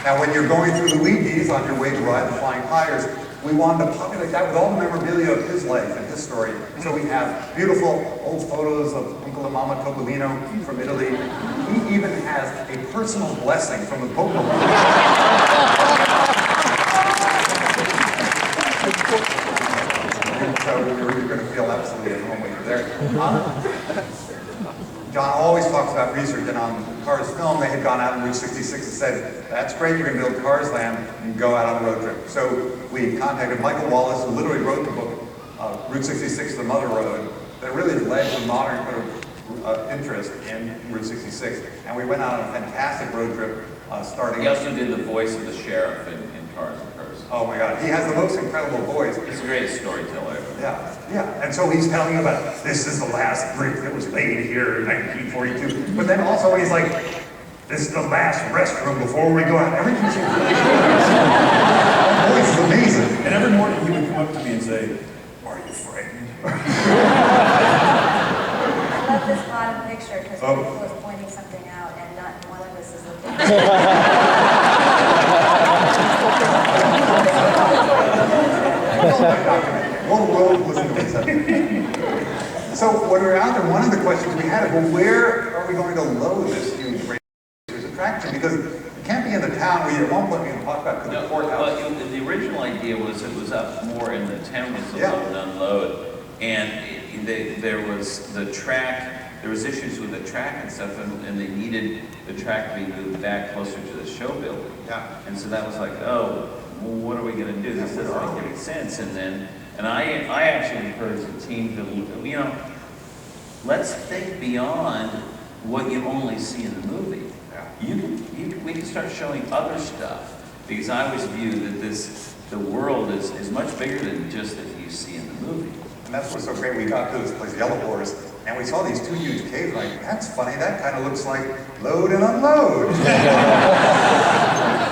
Now, when you're going through Luigi's on your way to ride the flying tires, we wanted to populate that with all the memorabilia of his life and his story. So we have beautiful old photos of Uncle and Mama Topolino from Italy. He even has a personal blessing from the Pope. So you're going to feel absolutely at home when you're there. John always talks about research, and on Cars film, they had gone out on Route 66 and said, that's great, you're going to build Cars Land, and go out on a road trip. So we contacted Michael Wallace, who literally wrote the book, Route 66, The Mother Road, that really led to modern interest in Route 66. And we went out on a fantastic road trip, starting... He also did the voice of the sheriff in Cars and Cars. Oh my God, he has the most incredible voice. He's a great storyteller. Yeah, yeah. And so he's telling you about, this is the last brick that was laid here in 1942. But then also he's like, this is the last restroom before we go out. Everything's so good. That voice is amazing. And every morning he would come up to me and say, are you frightened? I love this bottom picture because Michael was pointing something out and not one of us is looking at it. What road was it? So when we were out there, one of the questions we had is, well, where are we going to load this huge racers attraction? Because it can't be in the town. We at one point we talked about the courthouse. Well, the original idea was it was up more in the town, was the load and unload, and there was the track. There was issues with the track and stuff, and they needed the track to be moved back closer to the show building. Yeah. And so that was like, oh, well, what are we going to do? This doesn't make any sense. And I actually encouraged the team to, you know, let's think beyond what you only see in the movie. We can start showing other stuff, because I always view that the world is much bigger than just that you see in the movie. And that's what's so great. We got to this place, Yellow Forest, and we saw these two huge caves. Like, that's funny. That kind of looks like load and unload.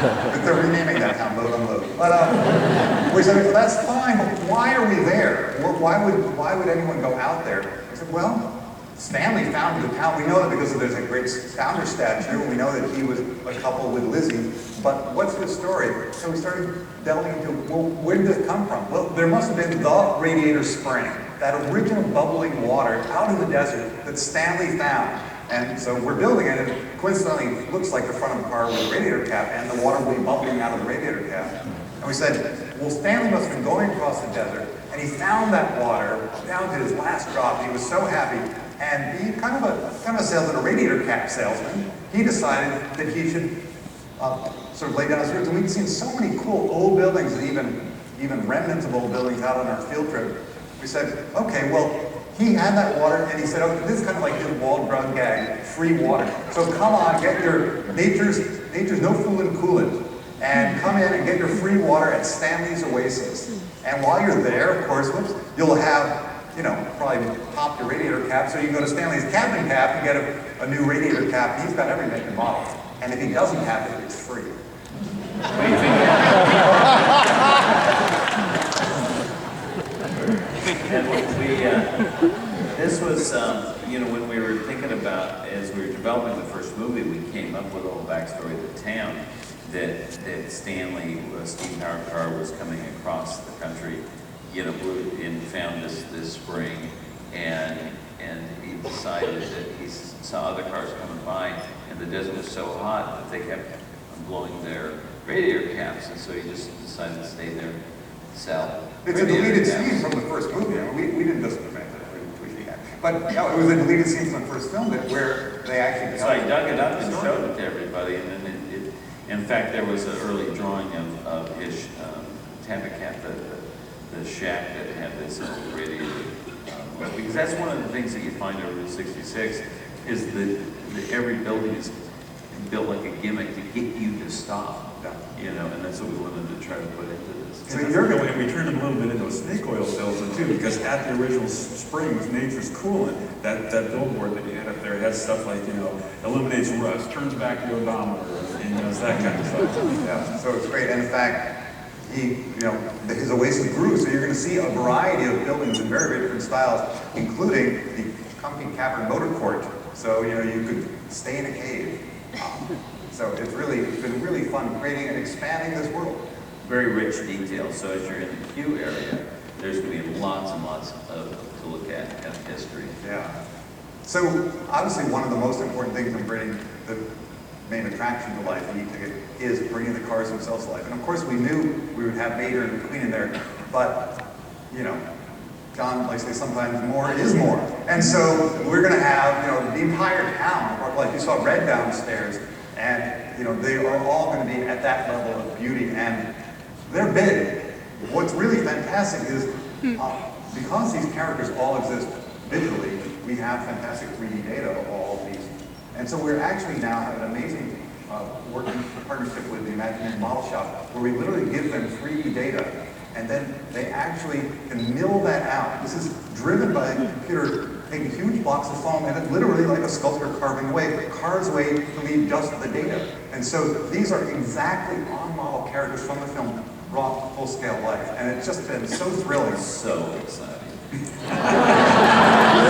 But they're renaming that town Load Unload. But we said, well, that's fine. But why are we there? Why would anyone go out there? I said, well, Stanley founded the town. We know that because there's a great founder statue. We know that he was a couple with Lizzie. But what's his story? So we started delving into, well, where did this come from? Well, there must have been the Radiator Spring, that original bubbling water out in the desert that Stanley found. And so we're building it, and coincidentally, it looks like the front of a car with a radiator cap, and the water will be bubbling out of the radiator cap. And we said, well, Stanley must have been going across the desert, and he found that water down to his last drop. He was so happy, and being kind of a salesman, a radiator cap salesman, he decided that he should sort of lay down his roots. And we'd seen so many cool old buildings, and even remnants of old buildings out on our field trip. We said, okay, well, He had that water, and he said, "Okay, this is kind of like his Wald Brown gag, free water. So come on, get your nature's no fooling coolant, and come in and get your free water at Stanley's Oasis. And while you're there, of course, you'll have, you know, probably pop your radiator cap, so you can go to Stanley's Cabin Cap and get a new radiator cap. He's got every make and model, and if he doesn't have it, it's free." This was, you know, when we were thinking about, as we were developing the first movie, we came up with a whole backstory of the town, that Stanley, a steam-powered car, was coming across the country, you know, and found this spring, and he decided that he saw other cars coming by, and the desert was so hot that they kept blowing their radiator caps, and so he just decided to stay there and sell. It's a deleted scene from the first movie. I mean, we didn't just invent it, but no, it was a deleted scene from the first film where they actually. So I dug it up and showed it to everybody, and then in fact, there was an early drawing of his Tabby Cat, the shack that had this radiator. Because that's one of the things that you find over Route 66 is that every building is built like a gimmick to get you to stop. You know, and that's what we wanted to try to put into this. So and we turned them a little bit into a snake oil salesman too, because at the original Springs, Nature's Coolant, that billboard that you had up there has stuff like, you know, eliminates rust, turns back the odometer, and does that kind of stuff. Yeah, so it's great. And in fact, his Oasis grew, so you're going to see a variety of buildings in very, very different styles, including the company cavern motor court. So, you know, you could stay in a cave. So it's been really fun creating and expanding this world. Very rich detail. So as you're in the Q area, there's going to be lots and lots to look at history. Yeah. So obviously one of the most important things in bringing the main attraction to life, the e-ticket, is bringing the cars themselves to life. And of course we knew we would have Mater and McQueen in there, but, you know, John likes to say sometimes more is more. And so we're going to have, you know, the entire town, or like you saw Red downstairs, and, you know, they are all going to be at that level of beauty, and they're big. What's really fantastic is, because these characters all exist visually, we have fantastic 3D data of all of these. And so we're actually now have an amazing working partnership with the Imagineering Model Shop, where we literally give them 3D data, and then they actually can mill that out. This is driven by a computer, taking huge blocks of foam, and it literally, like a sculptor carving away, carves away to leave just the data. And so these are exactly on-model characters from the film brought to full-scale life, and it's just been so thrilling. So exciting.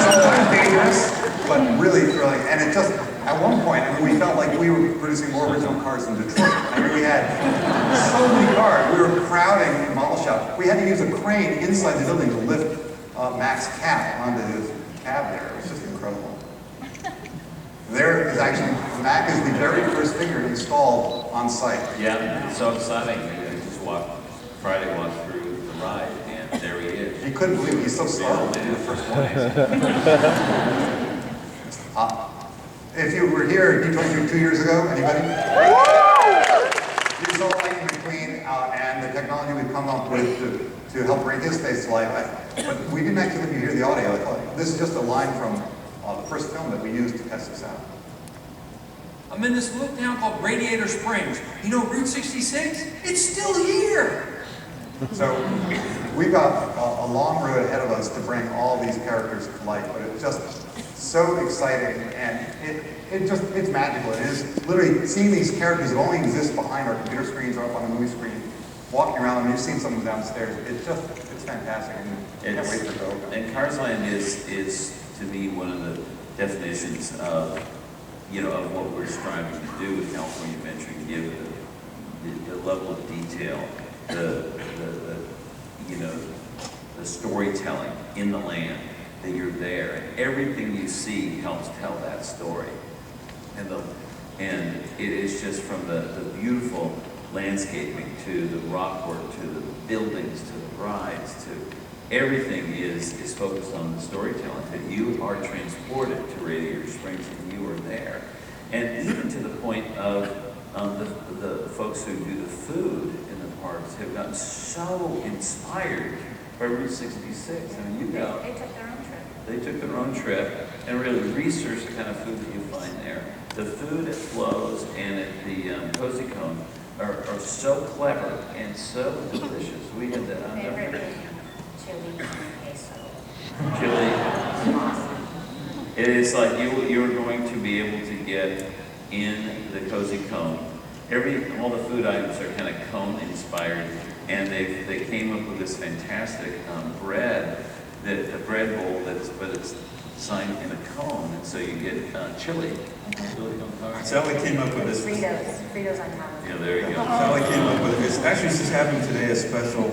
Sometimes dangerous, but really thrilling. And it just, at one point, I mean, we felt like we were producing more original cars in Detroit. I mean, we had so many cars. We were crowding the model shop. We had to use a crane inside the building to lift Mac's cap onto his cab there. It was just incredible. There is actually, Mac is the very first figure installed on site. Yeah, it's so exciting. I just Friday walked through the ride, and there he is. He couldn't believe it. He's so startled to do the first one. If you were here at D23 2 years ago, anybody? You saw Lightning McQueen and the technology we've come up with to help bring his face to life. But we didn't actually let you hear the audio. I thought this is just a line from the first film that we used to test this out. I'm in this little town called Radiator Springs. You know Route 66? It's still here! So we've got a long road ahead of us to bring all these characters to life, but it's just so exciting, and it's magical. It is literally seeing these characters that only exist behind our computer screens or up on the movie screen, walking around, and you've seen some of them downstairs. It's fantastic, and I can't wait for it to open. And Cars Land is to me one of the definitions of, you know, of what we're striving to do with California Adventure, and give the level of detail, the storytelling in the land, that you're there, and everything you see helps tell that story. And it is just from the beautiful landscaping to the rock work to the buildings to the rides to everything is focused on the storytelling, that you are transported to Radiator Springs and you are there. And even to the point of the folks who do the food in the parks have gotten so inspired by Route 66. I mean, you go. They took their own trip. They took their own trip and really researched the kind of food that you find there. The food at Flo's and at the Cozy Cone are so clever and so delicious. We had the Favorite chili and queso. chili. Awesome. It is like you're going to be able to get in the Cozy Cone. All the food items are kind of cone inspired, and they came up with this fantastic bread, the bread bowl but it's designed in a cone, and so you get chili. Chili con carne. Sally came up with this. Fritos on top of it. Yeah, there you go. Sally came up with this. Actually, she's having today a special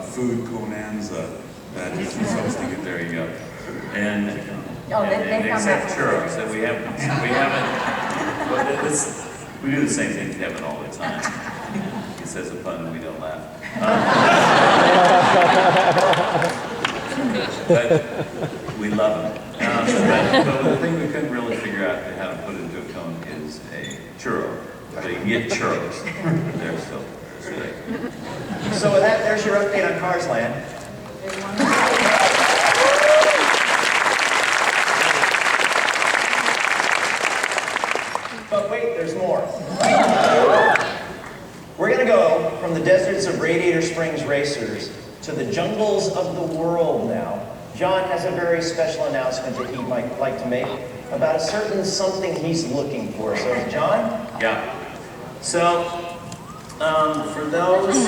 food bonanza that she's hosting. There you go. And they except found that churros that we haven't. But we do the same thing to Kevin all the time. He says a pun and we don't laugh. But we love them. But the thing we couldn't really figure out how to put into a cone is a churro. So you can get churros. They're still today. So with that, there's your update on Cars Land. There's one more. But wait, there's more. We're going to go from the deserts of Radiator Springs racers to the jungles of the world now. John has a very special announcement that he might like to make about a certain something he's looking for. So, John? Yeah. So, for those who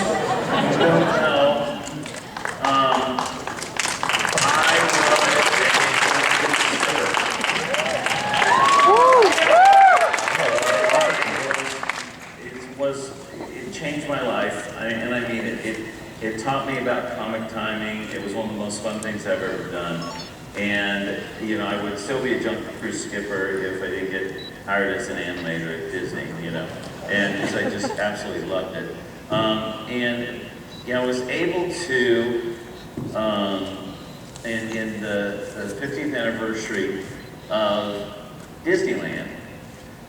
don't know, it changed my life, and I mean it taught me about comic timing. It was one of the most fun things I've ever done. And, you know, I would still be a Jungle Cruise skipper if I didn't get hired as an animator at Disney, you know. And because I just absolutely loved it. And, you know, I was able to, in the 50th anniversary of Disneyland,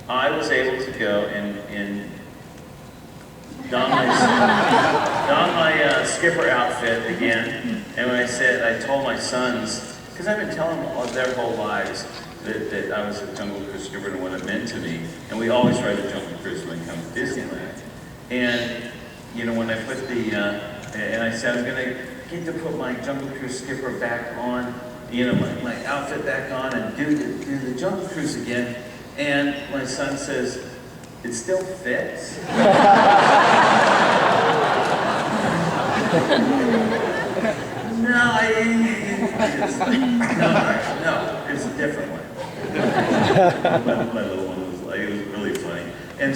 I was able to go and don my skipper outfit again. And when I told my sons, because I've been telling them all their whole lives that I was a Jungle Cruise skipper and what it meant to me. And we always ride a Jungle Cruise when it comes to Disneyland. And, you know, when I put and I said, I'm going to get to put my Jungle Cruise skipper back on, you know, my outfit back on and do the Jungle Cruise again. And my son says, it still fits. No, it's a different one. My little one was like, it was really funny. And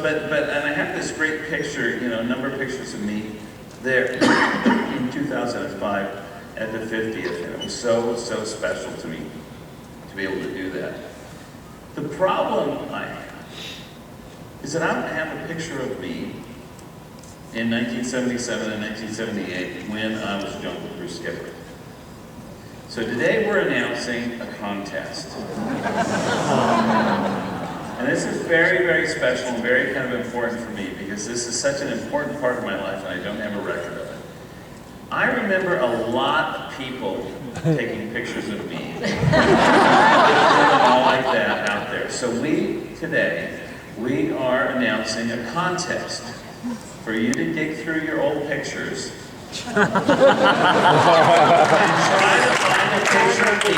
but I have this great picture, you know, a number of pictures of me there in 2005 at the 50th, and it was so special to me to be able to do that. The problem I have is that I don't have a picture of me in 1977 and 1978 when I was a Jungle Cruise skipper. So today we're announcing a contest. And this is very, very special and very kind of important for me because this is such an important part of my life and I don't have a record of it. I remember a lot of people taking pictures of me. All like that out there. So today, we are announcing a contest for you to dig through your old pictures and try to find a picture of me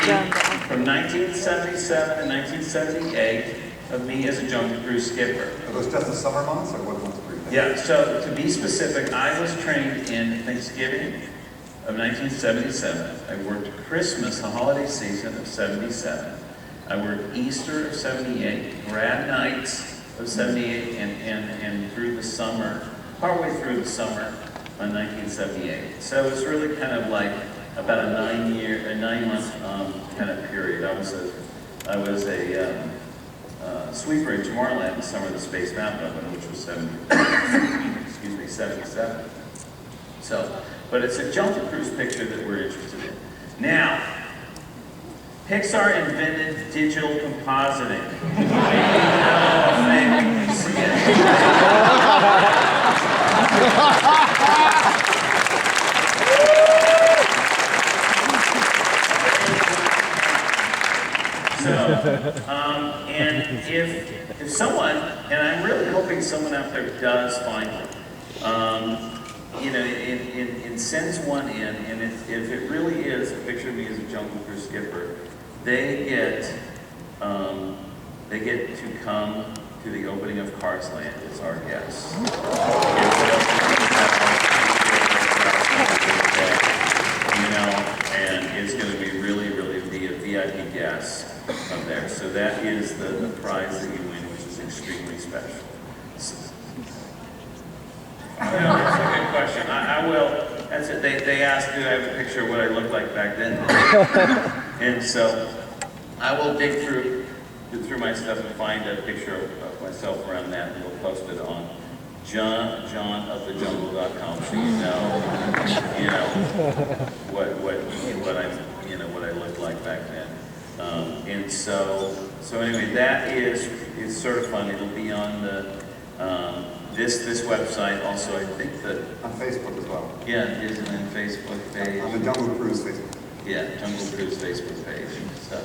from 1977 and 1978 of me as a Jungle Cruise skipper. Are those just the summer months, or what months were you thinking? Yeah, so to be specific, I was trained in Thanksgiving of 1977. I worked Christmas, the holiday season of 77. I worked Easter of 78, grad nights of 78, and through the summer, partway through the summer of 1978. So it was really kind of like about a 9 month kind of period. I was a sweeper in Tomorrowland the summer of the Space Mountain Open, which was 77. So, but it's a Jungle Cruise picture that we're interested in. Now, Pixar invented digital compositing. if someone, and I'm really hoping someone out there does find one, you know, and sends one in, and if it really is a picture of me as a Jungle Cruise skipper, they get to come to the opening of Cars Land as our guests. You know, and it's going to be really be a VIP guest of there. So that is the prize that you win, which is extremely special. Well, that's a good question. I will. That's it. They asked, do I have a picture of what I looked like back then? And so I will dig through my stuff and find a picture of myself around that, and we'll post it on johnofthejungle.com, so you know what I looked like back then. And so anyway, that is sort of fun. It'll be on the this website also. I think that On Facebook as well. yeah, it is on the Facebook page. On the Jungle Cruise Facebook. Yeah, Jungle Cruise Facebook page.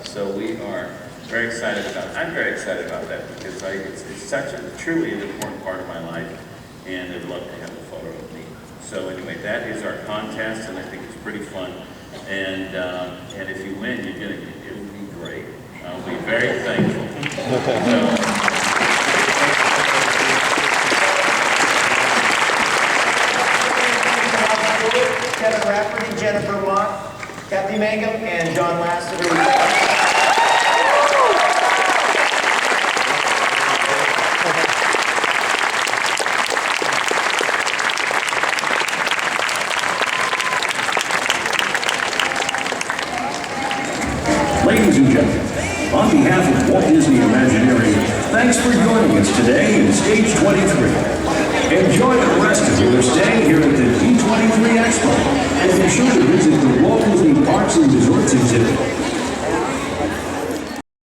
So we are very excited about it. I'm very excited about that because it's such a truly an important part of my life, and I'd love to have a photo of me. So anyway, that is our contest, and I think it's pretty fun. And if you win, it would be great. I'll be very thankful. Kevin Rafferty, Jennifer Mock, Kathy Mangum, and John Lasseter. Ladies and gentlemen, on behalf of Walt Disney Imagineering, thanks for joining us today in Stage 23. Enjoy the rest of your stay here at the D23 Expo, and be sure to visit the Walt Disney Parks and Resorts exhibit